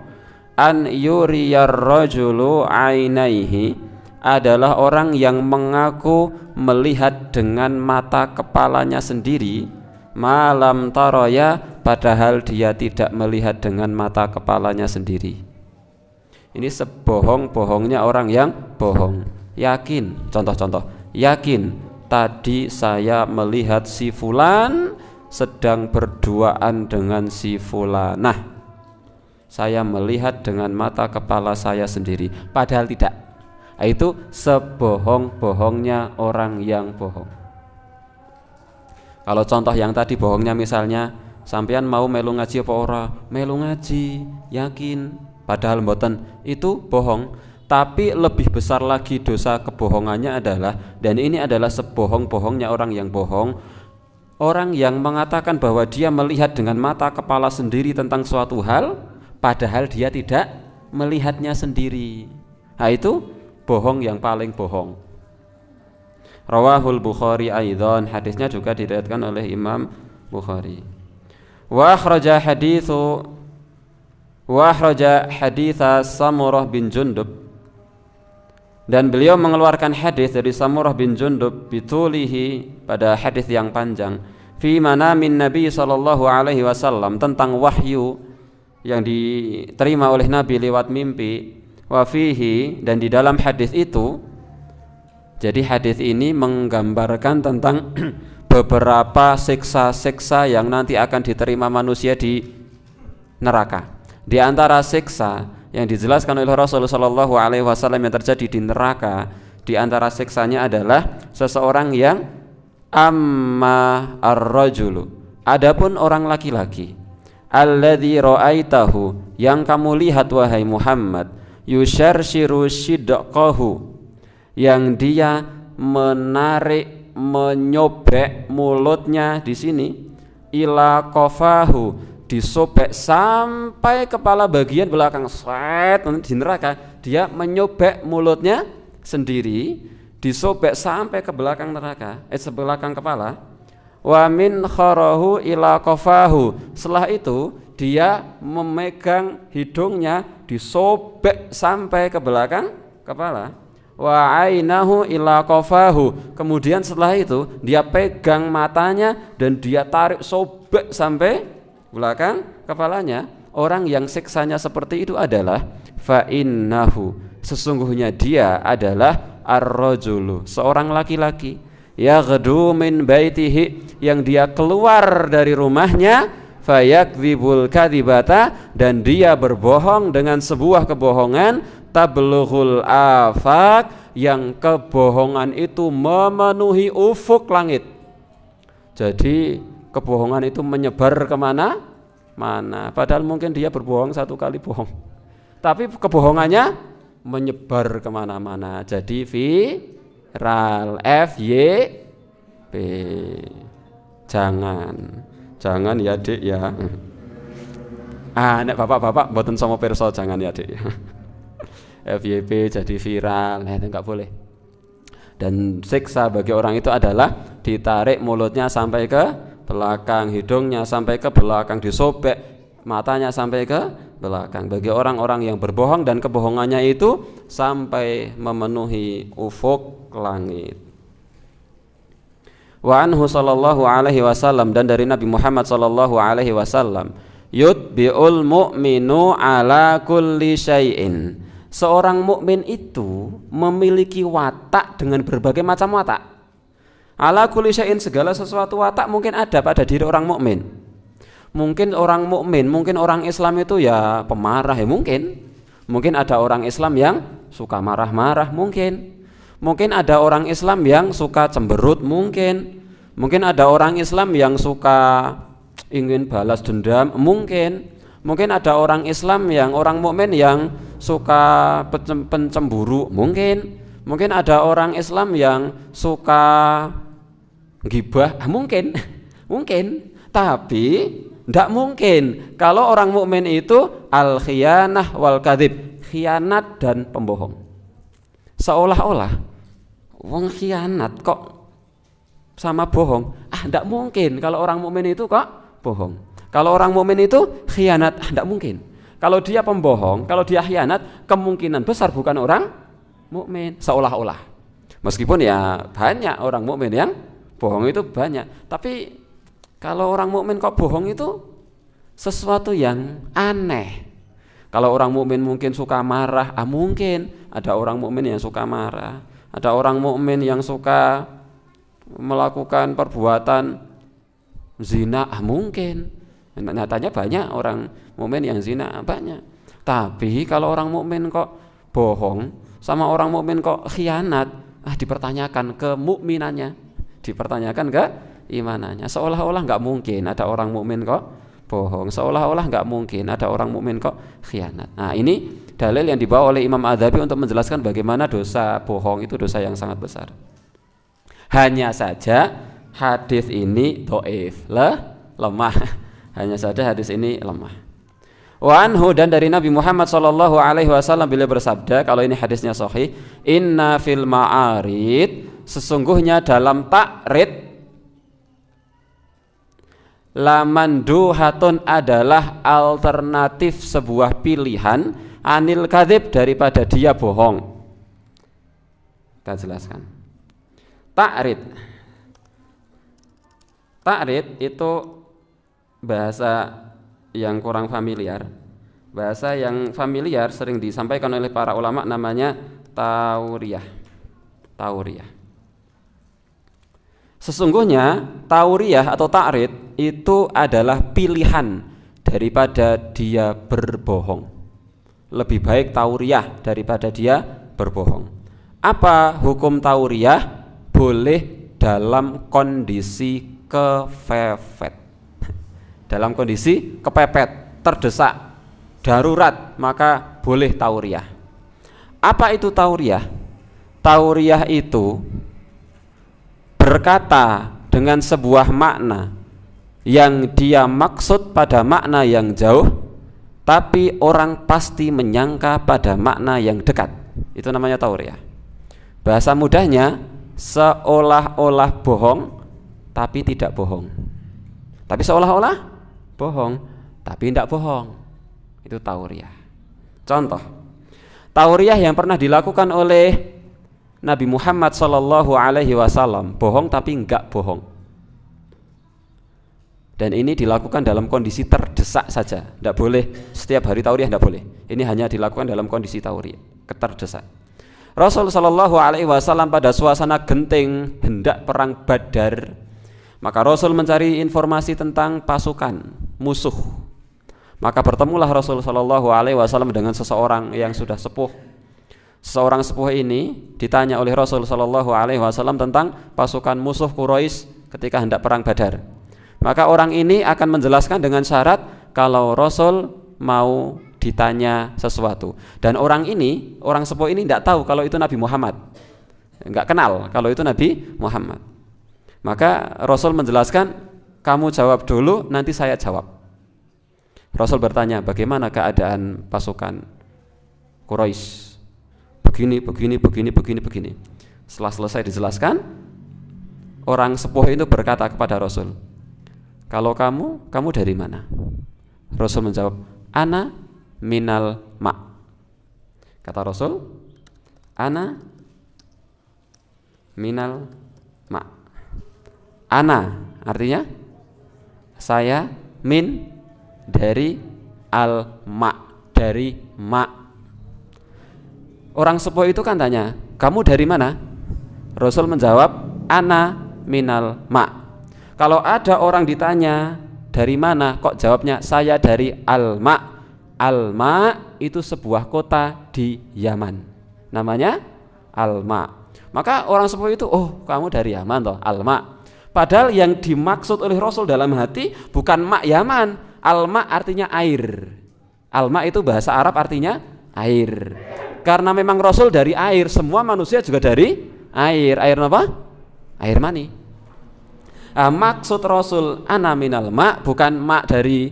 an yuriyar rajulu ainaihi, adalah orang yang mengaku melihat dengan mata kepalanya sendiri, malam taraya, padahal dia tidak melihat dengan mata kepalanya sendiri. Ini sebohong-bohongnya orang yang bohong. Yakin, contoh-contoh, yakin tadi saya melihat si fulan sedang berduaan dengan si fulanah. Saya melihat dengan mata kepala saya sendiri, padahal tidak. Itu sebohong-bohongnya orang yang bohong. Kalau contoh yang tadi bohongnya, misalnya sampean mau melu ngaji apa ora? Melu ngaji, yakin, padahal mboten, itu bohong. Tapi lebih besar lagi dosa kebohongannya adalah, dan ini adalah sebohong-bohongnya orang yang bohong, orang yang mengatakan bahwa dia melihat dengan mata kepala sendiri tentang suatu hal, padahal dia tidak melihatnya sendiri. Itu bohong yang paling bohong. Rawahul Bukhari aidan, hadisnya juga diriwayatkan oleh Imam Bukhari. Wa akhraja haditha Samurah bin Jundub, dan beliau mengeluarkan hadis dari Samurah bin Jundub bitulihi, pada hadis yang panjang, fi manamin Nabi sallallahu alaihi wasallam, tentang wahyu yang diterima oleh Nabi lewat mimpi. Wa fihi, dan di dalam hadis itu, jadi hadis ini menggambarkan tentang beberapa siksa-siksa yang nanti akan diterima manusia di neraka. Di antara siksa yang dijelaskan oleh Rasulullah sallallahu alaihi wasallam yang terjadi di neraka, di antara siksanya adalah seseorang yang amma ar-rajulu, adapun orang laki-laki, alladzi ra'aitahu, yang kamu lihat wahai Muhammad, yusharshiru shidqahu, yang dia menarik, menyobek mulutnya di sini, ila qafahu, disobek sampai kepala bagian belakang, di neraka dia menyobek mulutnya sendiri, disobek sampai ke belakang neraka, sebelakang kepala. Wa min kharahu ila qafahu, setelah itu dia memegang hidungnya, disobek sampai ke belakang kepala. Wa ainahu ila qafahu, kemudian setelah itu dia pegang matanya dan dia tarik sobek sampai belakang kepalanya. Orang yang siksanya seperti itu adalah fa innahu, sesungguhnya dia adalah ar-rajulu, seorang laki-laki, yaghdu min baitihi, yang dia keluar dari rumahnya, fayakdzibul kadzibata, dan dia berbohong dengan sebuah kebohongan, tablughul afaq, yang kebohongan itu memenuhi ufuk langit. Jadi kebohongan itu menyebar kemana-mana, padahal mungkin dia berbohong satu kali bohong, tapi kebohongannya menyebar kemana-mana, jadi viral, FYP. Jangan ya Dik ya. Nek bapak-bapak mboten sama pirsa, jangan ya Dik. FYP jadi viral, itu enggak boleh. Dan siksa bagi orang itu adalah ditarik mulutnya sampai ke belakang, hidungnya sampai ke belakang, disobek matanya sampai ke belakang. Bagi orang-orang yang berbohong dan kebohongannya itu sampai memenuhi ufuk langit. Wa anhu sallallahu alaihi wasallam, dan dari Nabi Muhammad sallallahu alaihi wasallam, yutbi'ul mu'minu ala kulli syai'in, seorang mukmin itu memiliki watak dengan berbagai macam watak. Ala kulli syai'in, segala sesuatu watak mungkin ada pada diri orang mukmin. Mungkin orang mukmin, mungkin orang Islam itu ya pemarah ya, mungkin ada orang Islam yang suka marah-marah, mungkin ada orang Islam yang suka cemberut, mungkin ada orang Islam yang suka ingin balas dendam, mungkin ada orang Islam yang orang mukmin yang suka pencemburu, mungkin ada orang Islam yang suka gibah, mungkin. Tapi tidak mungkin kalau orang mukmin itu al-khiyanah wal kadzib, khianat dan pembohong. Seolah-olah wong khianat kok sama bohong, tidak mungkin. Kalau orang mukmin itu kok bohong. Kalau orang mukmin itu khianat, tidak mungkin. Kalau dia pembohong, kalau dia khianat, kemungkinan besar bukan orang mukmin. Seolah-olah. Meskipun ya banyak orang mukmin yang bohong itu banyak, tapi kalau orang mukmin kok bohong itu sesuatu yang aneh. Kalau orang mukmin mungkin suka marah, mungkin ada orang mukmin yang suka marah. Ada orang mukmin yang suka melakukan perbuatan zina, mungkin. Nyatanya banyak orang mukmin yang zina, banyak. Tapi kalau orang mukmin kok bohong, sama orang mukmin kok khianat, dipertanyakan kemukminannya, dipertanyakan keimanannya. Seolah-olah nggak mungkin ada orang mukmin kok bohong, seolah-olah nggak mungkin ada orang mukmin kok khianat. Nah, ini dalil yang dibawa oleh Imam Adzabi untuk menjelaskan bagaimana dosa bohong itu dosa yang sangat besar. Hanya saja hadis ini dhaif, lemah. Hanya saja hadis ini lemah. Wa anhu, dan dari Nabi Muhammad sallallahu alaihi wasallam beliau bersabda, kalau ini hadisnya sahih, inna fil ma'arid, sesungguhnya dalam ta'rid, lamanduhatun adalah alternatif sebuah pilihan, anil kadzib, daripada dia bohong. Kita jelaskan. Ta'rid itu bahasa yang kurang familiar. Bahasa yang familiar sering disampaikan oleh para ulama namanya tauriyah. Sesungguhnya tauriyah atau ta'rid itu adalah pilihan daripada dia berbohong. Lebih baik tauriyah daripada dia berbohong. Apa hukum tauriyah? Boleh dalam kondisi kepepet. Dalam kondisi kepepet, terdesak, darurat, maka boleh tauriyah. Apa itu tauriyah? Tauriyah itu berkata dengan sebuah makna yang dia maksud pada makna yang jauh, tapi orang pasti menyangka pada makna yang dekat. Itu namanya tauriyah. Bahasa mudahnya, seolah-olah bohong tapi tidak bohong, tapi seolah-olah bohong tapi tidak bohong. Itu tauriyah. Contoh tauriyah yang pernah dilakukan oleh Nabi Muhammad sallallahu alaihi wasallam, bohong tapi enggak bohong. Dan ini dilakukan dalam kondisi terdesak saja, tidak boleh setiap hari tauriyah, tidak boleh. Ini hanya dilakukan dalam kondisi tauriyah, terdesak. Rasul Shallallahu Alaihi Wasallam pada suasana genting hendak perang Badar, maka Rasul mencari informasi tentang pasukan musuh. Maka bertemulah Rasul Shallallahu Alaihi Wasallam dengan seseorang yang sudah sepuh. Seorang sepuh ini ditanya oleh Rasul Shallallahu Alaihi Wasallam tentang pasukan musuh Quraisy ketika hendak perang Badar. Maka orang ini akan menjelaskan dengan syarat kalau Rasul mau ditanya sesuatu. Dan orang sepuh ini tidak tahu kalau itu Nabi Muhammad, nggak kenal kalau itu Nabi Muhammad. Maka Rasul menjelaskan, kamu jawab dulu, nanti saya jawab. Rasul bertanya, bagaimana keadaan pasukan Quraisy? Begini. Setelah selesai dijelaskan, orang sepuh itu berkata kepada Rasul, kalau kamu dari mana? Rasul menjawab, ana minal ma'. Kata Rasul, ana minal ma'. Ana artinya saya, min dari al ma', dari ma'. Orang sepuh itu kan tanya, kamu dari mana? Rasul menjawab, ana minal ma'. Kalau ada orang ditanya dari mana, kok jawabnya saya dari Al-Ma'. Al-Ma' itu sebuah kota di Yaman, namanya Al-Ma'. Maka orang sepuh itu, oh kamu dari Yaman toh, Al-Ma'. Padahal yang dimaksud oleh Rasul dalam hati bukan Ma' Yaman. Al-Ma' artinya air. Al-Ma' itu bahasa Arab artinya air. Karena memang Rasul dari air, semua manusia juga dari air. Air apa? Air mani. Maksud Rasul ana minal ma' bukan ma' dari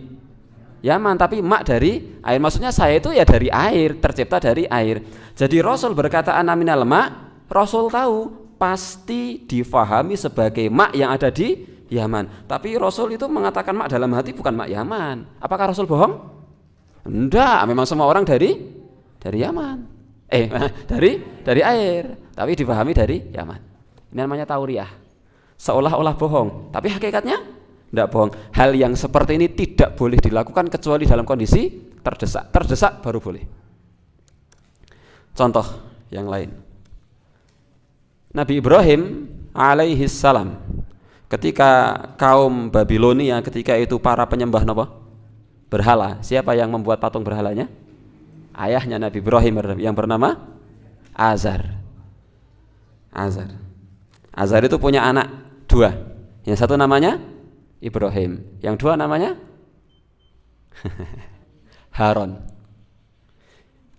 Yaman, tapi ma' dari air. Maksudnya saya itu ya dari air, tercipta dari air. Jadi Rasul berkata ana minal ma', Rasul tahu pasti difahami sebagai ma' yang ada di Yaman. Tapi Rasul itu mengatakan ma' dalam hati bukan ma' Yaman. Apakah Rasul bohong? Enggak, memang semua orang dari Yaman. Dari air, tapi difahami dari Yaman. Ini namanya tauriyah. Seolah-olah bohong, tapi hakikatnya tidak bohong. Hal yang seperti ini tidak boleh dilakukan kecuali dalam kondisi terdesak baru boleh. Contoh yang lain, Nabi Ibrahim alaihi salam ketika kaum Babilonia ketika itu para penyembah berhala. Siapa yang membuat patung berhalanya? Ayahnya Nabi Ibrahim yang bernama Azar. Azar itu punya anak dua, yang satu namanya Ibrahim, yang dua namanya Harun.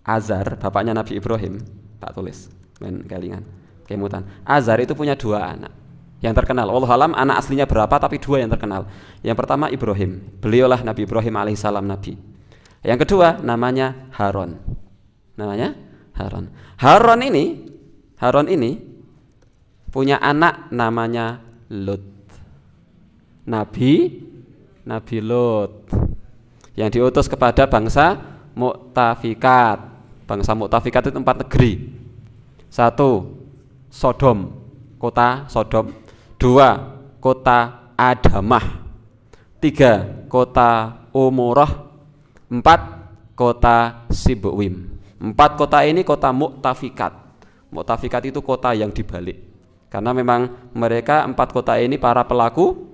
Azar bapaknya Nabi Ibrahim, tak tulis main galingan kemutan. Azar itu punya dua anak yang terkenal. Wallahu alam anak aslinya berapa, tapi dua yang terkenal. Yang pertama Ibrahim, beliaulah Nabi Ibrahim alaihissalam nabi. Yang kedua namanya Harun. Harun ini punya anak namanya Lut. Nabi Lut yang diutus kepada bangsa Mu'tafikat. Bangsa Mu'tafikat itu 4 negeri. 1. Sodom, kota Sodom. 2. Kota Adamah. 3. Kota Umurah. 4. Kota Sibuwim. 4 kota ini kota Mu'tafikat. Mu'tafikat itu kota yang dibalik. Karena memang mereka 4 kota ini para pelaku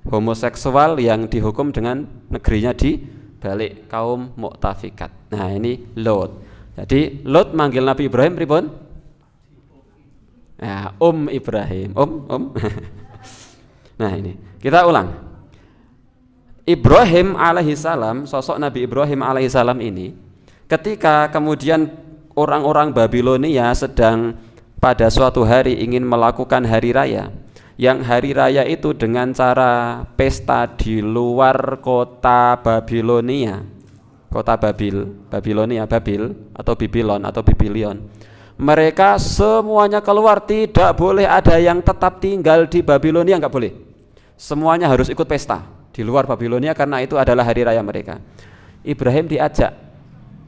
homoseksual yang dihukum dengan negerinya dibalik, kaum Mu'tafikat. Nah ini Lot. Jadi Lot manggil Nabi Ibrahim pripun? Ya, Ibrahim. Nah ini kita ulang. Ibrahim alaihissalam, sosok Nabi Ibrahim alaihissalam ini, ketika kemudian orang-orang Babilonia sedang pada suatu hari ingin melakukan hari raya, yang hari raya itu dengan cara pesta di luar kota Babilonia, kota Babilonia, Babil atau Bibilon atau Bibilion. Mereka semuanya keluar, tidak boleh ada yang tetap tinggal di Babilonia, nggak boleh. Semuanya harus ikut pesta di luar Babilonia karena itu adalah hari raya mereka. Ibrahim diajak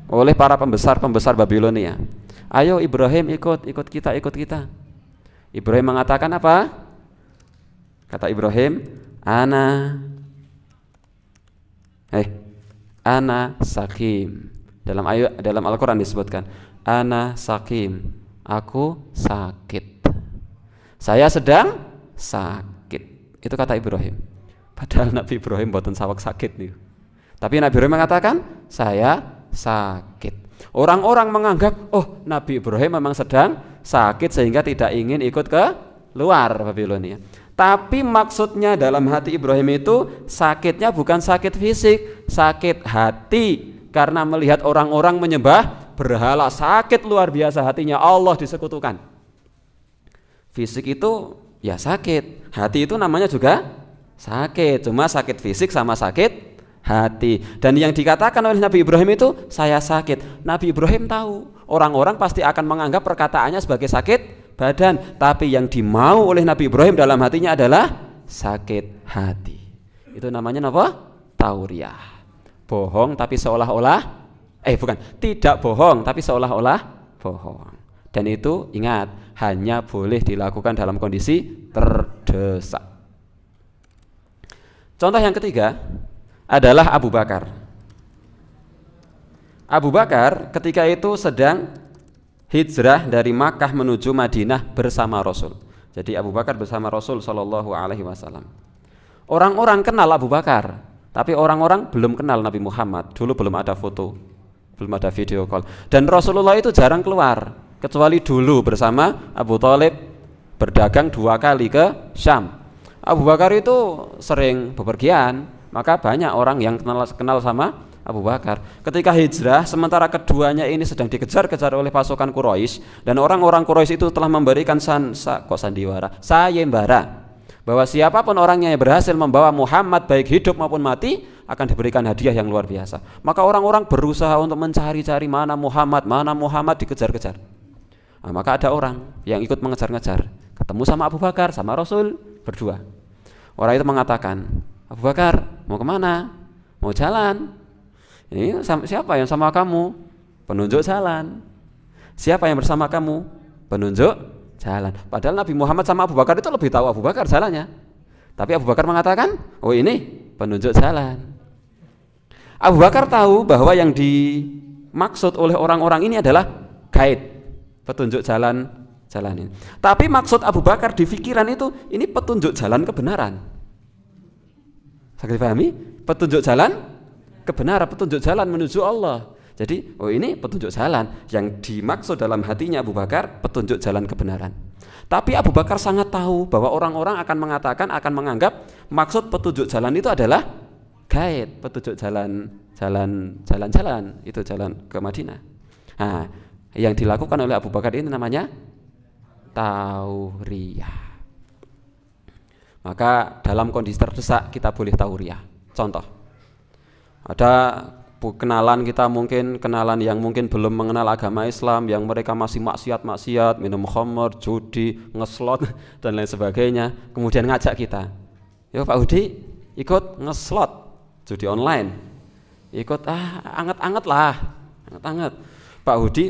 oleh para pembesar Babilonia. Ayo Ibrahim ikut kita. Ibrahim mengatakan apa? Kata Ibrahim, ana sakim. Dalam Al-Quran disebutkan, ana sakim, aku sakit. Saya sedang sakit. Itu kata Ibrahim. Padahal Nabi Ibrahim mboten saweg sakit nih. Tapi Nabi Ibrahim mengatakan, saya sakit. Orang-orang menganggap, oh Nabi Ibrahim memang sedang sakit sehingga tidak ingin ikut ke luar Babilonia. Tapi maksudnya dalam hati Ibrahim itu sakitnya bukan sakit fisik, sakit hati. Karena melihat orang-orang menyembah berhala, sakit luar biasa hatinya, Allah disekutukan. Fisik itu ya sakit, hati itu namanya juga sakit, cuma sakit fisik sama sakit hati. Dan yang dikatakan oleh Nabi Ibrahim itu saya sakit. Nabi Ibrahim tahu orang-orang pasti akan menganggap perkataannya sebagai sakit badan, tapi yang dimau oleh Nabi Ibrahim dalam hatinya adalah sakit hati. Itu namanya apa? Tauriah. Bohong tapi seolah-olah tidak bohong tapi seolah-olah bohong. Dan itu ingat, hanya boleh dilakukan dalam kondisi terdesak. Contoh yang ketiga adalah Abu Bakar. Abu Bakar ketika itu sedang hijrah dari Makkah menuju Madinah bersama Rasul. Jadi Abu Bakar bersama Rasul Shallallahu Alaihi Wasallam. Orang-orang kenal Abu Bakar, tapi orang-orang belum kenal Nabi Muhammad. Dulu belum ada foto, belum ada video call. Dan Rasulullah itu jarang keluar, kecuali dulu bersama Abu Thalib berdagang 2 kali ke Syam. Abu Bakar itu sering bepergian, maka banyak orang yang kenal sama Abu Bakar. Ketika hijrah, sementara keduanya ini sedang dikejar-kejar oleh pasukan Quraisy, dan orang-orang Quraisy itu telah memberikan sayembara bahwa siapapun orangnya yang berhasil membawa Muhammad baik hidup maupun mati akan diberikan hadiah yang luar biasa. Maka orang-orang berusaha untuk mencari-cari mana Muhammad dikejar-kejar. Nah, maka ada orang yang ikut mengejar-ngejar, ketemu sama Abu Bakar sama Rasul berdua. Orang itu mengatakan, Abu Bakar mau kemana? Mau jalan. Ini siapa yang sama kamu? Penunjuk jalan. Siapa yang bersama kamu? Penunjuk jalan. Padahal Nabi Muhammad sama Abu Bakar itu lebih tahu Abu Bakar jalannya. Tapi Abu Bakar mengatakan, oh ini penunjuk jalan. Abu Bakar tahu bahwa yang dimaksud oleh orang-orang ini adalah guide, petunjuk jalan ini. Tapi maksud Abu Bakar di pikiran itu, ini petunjuk jalan kebenaran. Saya dipahami? Petunjuk jalan kebenaran, petunjuk jalan menuju Allah. Jadi, oh ini petunjuk jalan. Yang dimaksud dalam hatinya Abu Bakar, petunjuk jalan kebenaran. Tapi Abu Bakar sangat tahu bahwa orang-orang akan menganggap maksud petunjuk jalan itu adalah guide, petunjuk jalan itu jalan ke Madinah. Nah, yang dilakukan oleh Abu Bakar ini namanya tauriah. Maka dalam kondisi terdesak kita boleh tauriah. Contoh, ada kenalan kita, mungkin kenalan yang mungkin belum mengenal agama Islam, yang mereka masih maksiat, minum khamr, judi, ngeslot dan lain sebagainya. Kemudian ngajak kita, yuk Pak Hudi ikut ngeslot, judi online, ikut anget-anget lah, anget-anget. Pak Hudi,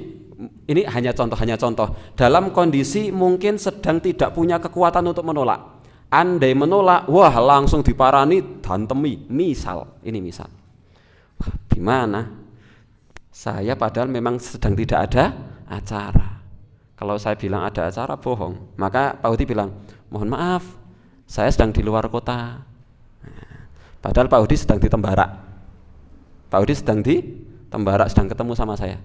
ini hanya contoh. Dalam kondisi mungkin sedang tidak punya kekuatan untuk menolak. Andai menolak, wah langsung diparani, dantemi. Misal. Gimana? Saya padahal memang sedang tidak ada acara. Kalau saya bilang ada acara, bohong. Maka Pak Hudi bilang, mohon maaf, saya sedang di luar kota. Padahal Pak Hudi sedang di Tembara. Pak Hudi sedang di Tembara, sedang ketemu sama saya.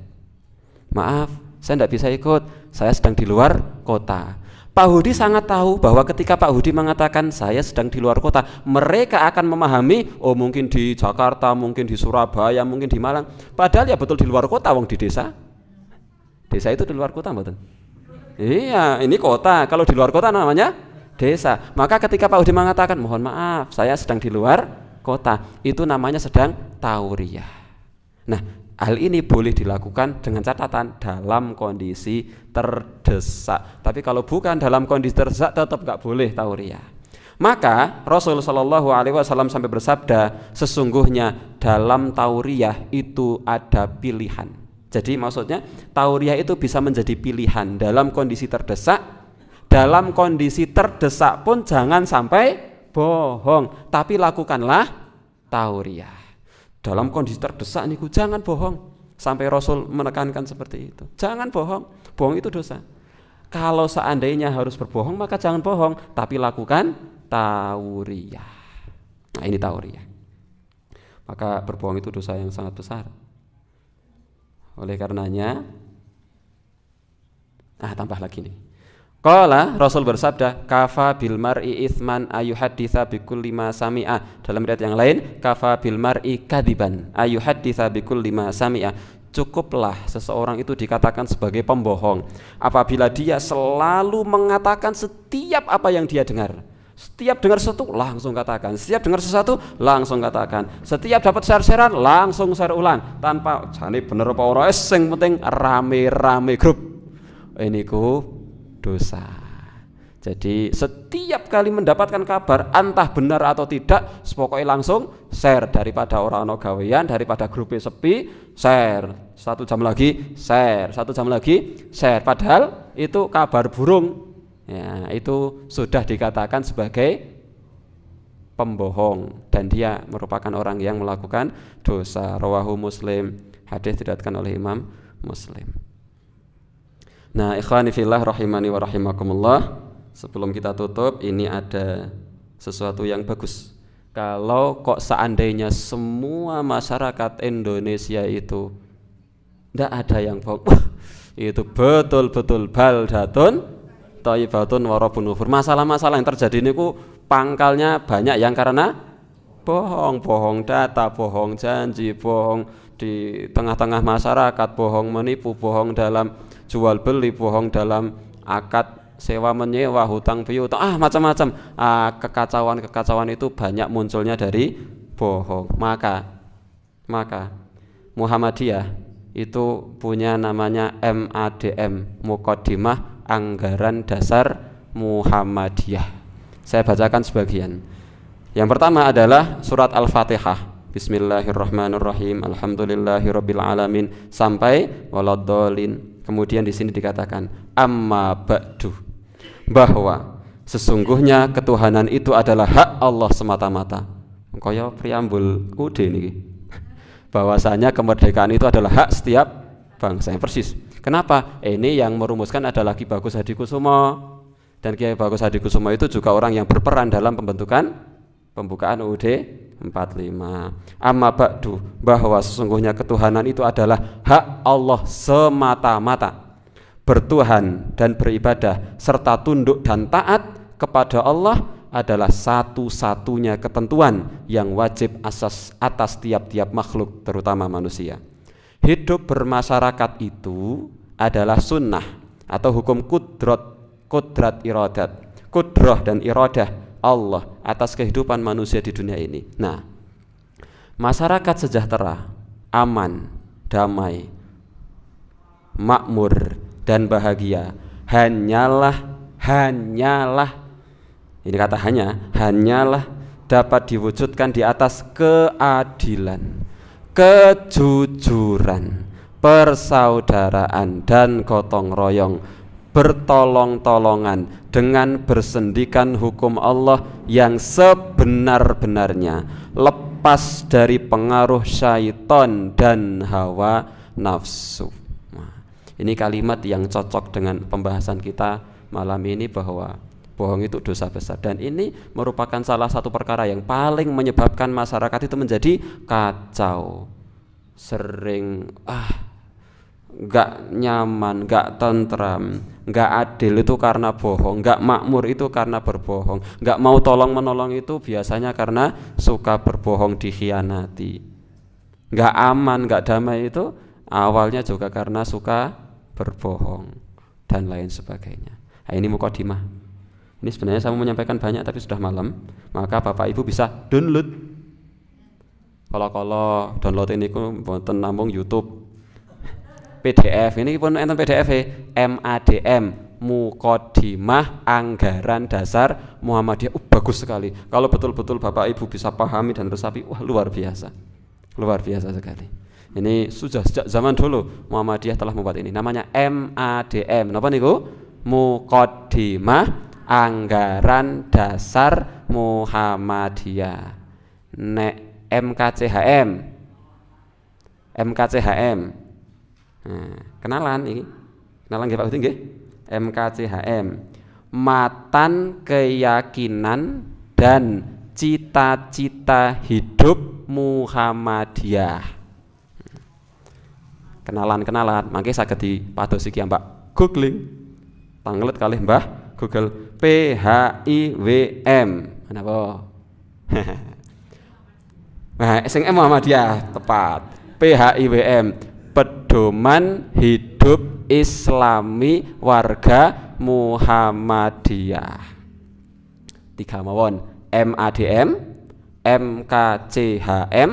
Maaf, saya tidak bisa ikut, saya sedang di luar kota. Pak Hudi sangat tahu bahwa ketika Pak Hudi mengatakan saya sedang di luar kota, mereka akan memahami, oh mungkin di Jakarta, mungkin di Surabaya, mungkin di Malang. Padahal ya betul di luar kota, wong di desa. Desa itu di luar kota, betul. Iya, ini kota. Kalau di luar kota namanya desa. Maka ketika Pak Hudi mengatakan, mohon maaf, saya sedang di luar kota, itu namanya sedang tauriah. Nah, hal ini boleh dilakukan dengan catatan dalam kondisi terdesak. Tapi kalau bukan dalam kondisi terdesak, tetap nggak boleh tauriah. Maka Rasul Shallallahu Alaihi Wasallam sampai bersabda, sesungguhnya dalam tauriah itu ada pilihan. Jadi maksudnya tauriah itu bisa menjadi pilihan dalam kondisi terdesak. Dalam kondisi terdesak pun jangan sampai bohong, tapi lakukanlah tauriah. Dalam kondisi terdesak niku jangan bohong. Sampai Rasul menekankan seperti itu. Jangan bohong. Bohong itu dosa. Kalau seandainya harus berbohong, maka jangan bohong, tapi lakukan tauriyah. Nah, ini tauriyah. Maka berbohong itu dosa yang sangat besar. Oleh karenanya, tambah lagi nih. Qala, Rasul bersabda, kafa bil mar'i itsman ayuhadditsa bikulli ma sami'a. Dalam riwayat yang lain, kafa bil mar'i kadiban ayuhadditsa bikulli ma sami'a. Cukuplah seseorang itu dikatakan sebagai pembohong apabila dia selalu mengatakan setiap apa yang dia dengar. Setiap dengar sesuatu langsung katakan, setiap dengar sesuatu langsung katakan, setiap dapat share-sharean langsung share ulang tanpa jane bener apa ora, sing penting rame-rame grup. Ini ku dosa. Jadi setiap kali mendapatkan kabar entah benar atau tidak, pokoknya langsung share, daripada orang ono gawean, daripada grupnya sepi, share. 1 jam lagi share, 1 jam lagi share. Padahal itu kabar burung. Ya, itu sudah dikatakan sebagai pembohong dan dia merupakan orang yang melakukan dosa. Rawahu Muslim, hadis diriwayatkan oleh Imam Muslim. Nah, ikhwani fillah rahimani wa rahimakumullah, sebelum kita tutup, ini ada sesuatu yang bagus. Kalau kok seandainya semua masyarakat Indonesia itu tidak ada yang bohong, itu betul-betul baldatun thayyibatun wa rabbun ghafur. Masalah-masalah yang terjadi ini pangkalnya banyak yang karena bohong data, bohong janji, bohong di tengah-tengah masyarakat, bohong menipu, bohong dalam jual beli, bohong dalam akad sewa menyewa, hutang piutang, macam-macam. Kekacauan itu banyak munculnya dari bohong. Maka Muhammadiyah itu punya namanya MADM, Muqaddimah Anggaran Dasar Muhammadiyah. Saya bacakan sebagian. Yang pertama adalah surat Al-Fatihah. Bismillahirrahmanirrahim. Alhamdulillahirabbil alamin sampai waladdallin. Kemudian di sini dikatakan amma ba'du, bahwa sesungguhnya ketuhanan itu adalah hak Allah semata-mata. Kaya preambul UD niki. Bahwasanya kemerdekaan itu adalah hak setiap bangsa. Persis. Kenapa? Ini yang merumuskan adalah Ki Bagus Hadikusumo. Dan Ki Bagus Hadikusumo itu juga orang yang berperan dalam pembukaan UUD 45. Amma ba'du, bahwa sesungguhnya ketuhanan itu adalah hak Allah semata-mata. Bertuhan dan beribadah serta tunduk dan taat kepada Allah adalah satu-satunya ketentuan yang wajib atas tiap-tiap makhluk, terutama manusia. Hidup bermasyarakat itu adalah sunnah atau hukum kudrat iradat, kudrah dan iradah Allah atas kehidupan manusia di dunia ini. Nah, masyarakat sejahtera, aman, damai, makmur dan bahagia hanyalah ini kata hanyalah dapat diwujudkan di atas keadilan, kejujuran, persaudaraan dan gotong royong, bertolong-tolongan dengan bersendikan hukum Allah yang sebenar-benarnya, lepas dari pengaruh syaitan dan hawa nafsu. Nah, ini kalimat yang cocok dengan pembahasan kita malam ini, bahwa bohong itu dosa besar, dan ini merupakan salah satu perkara yang paling menyebabkan masyarakat itu menjadi kacau, sering gak nyaman, gak tentram, gak adil itu karena bohong, gak makmur itu karena berbohong, gak mau tolong menolong itu biasanya karena suka berbohong, dikhianati, gak aman, gak damai itu awalnya juga karena suka berbohong dan lain sebagainya. Nah, ini mukadimah. Ini sebenarnya saya mau menyampaikan banyak tapi sudah malam, maka Bapak Ibu bisa download. Kalau download ini mboten namung YouTube, PDF ini pun enten PDF MADM, Muqaddimah Anggaran Dasar Muhammadiyah. Bagus sekali. Kalau betul-betul Bapak Ibu bisa pahami dan resapi, wah luar biasa sekali. Ini sudah sejak zaman dulu Muhammadiyah telah membuat ini. Namanya MADM. Napa niku? Muqaddimah Anggaran Dasar Muhammadiyah. Nek MKCHM Nah, kenalan iki. Kenalan nggih Pak Budi nggih. MKCHM. Matan keyakinan dan cita-cita hidup Muhammadiyah. Kenalan, mangke saged dipados iki Mbak googling. Tanglet kalih Mbah Google PHIWM. Napa? Nah, sing Muhammadiyah tepat. PHIWM, Pedoman Hidup Islami Warga Muhammadiyah. 3 mawon. MADM, MKCHM,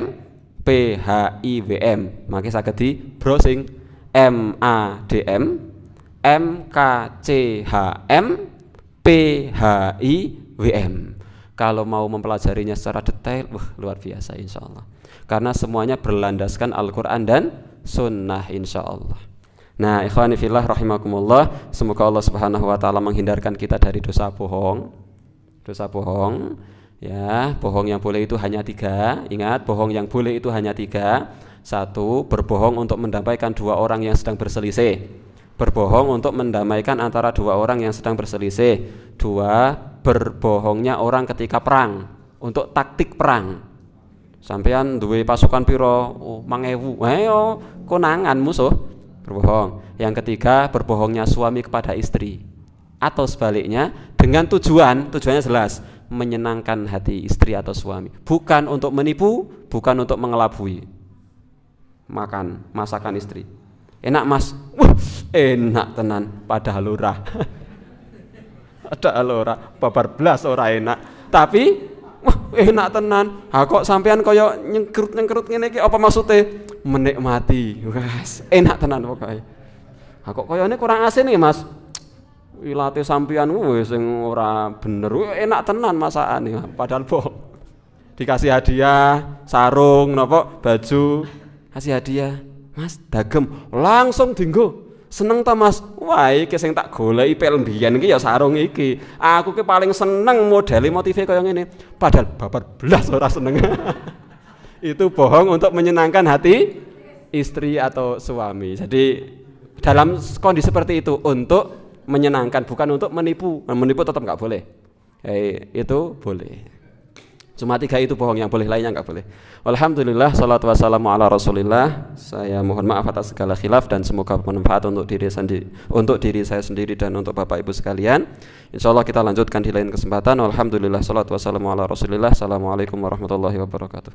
PHIWM. Mangke saged di browsing MADM, MKCHM, PHIWM. Kalau mau mempelajarinya secara detail, luar biasa insyaallah. Karena semuanya berlandaskan Al-Quran dan Sunnah insyaallah. Nah, ikhwani fillah rahimakumullah, semoga Allah Subhanahu wa taala menghindarkan kita dari dosa bohong. Dosa bohong, ya, bohong yang boleh itu hanya 3. Ingat, bohong yang boleh itu hanya 3. 1, berbohong untuk mendamaikan 2 orang yang sedang berselisih. Berbohong untuk mendamaikan antara 2 orang yang sedang berselisih. 2, berbohongnya orang ketika perang, untuk taktik perang. Sampean duwe pasukan piro? 1000. Ayo, konangan musuh. Berbohong. Yang ketiga, berbohongnya suami kepada istri. Atau sebaliknya, dengan tujuannya jelas, menyenangkan hati istri atau suami. Bukan untuk menipu, bukan untuk mengelabui. Masakan istri. Enak Mas, enak tenan, padahal ora. Padahal ora, babar blas ora enak. Tapi enak tenan. Ha kok sampean kaya nyengkerut ngene iki apa maksudnya? Menikmati. Wes, enak tenan pokoke. Ha kok kayane kurang asin iki Mas. Ilate sampean wis sing ora bener. Enak tenan masakane padahal bohong. Dikasih hadiah, sarung napa, baju, kasih hadiah. Mas, dagem langsung dinggo. Seneng ta Mas? Wah, iki sing tak goleki pel mbiyen iki ya sarung iki. Aku ki paling seneng modele motive kaya ngene. Padahal babar blas ora seneng. Itu bohong untuk menyenangkan hati istri atau suami. Jadi dalam kondisi seperti itu untuk menyenangkan, bukan untuk menipu. Menipu tetap enggak boleh. Itu boleh. Cuma 3 itu bohong, yang boleh lainnya enggak boleh. Alhamdulillah, salatu wassalamu ala rasulillah. Saya mohon maaf atas segala khilaf dan semoga bermanfaat untuk diri saya sendiri dan untuk Bapak Ibu sekalian. Insyaallah kita lanjutkan di lain kesempatan. Alhamdulillah, salatu wassalamu ala rasulillah. Assalamualaikum warahmatullahi wabarakatuh.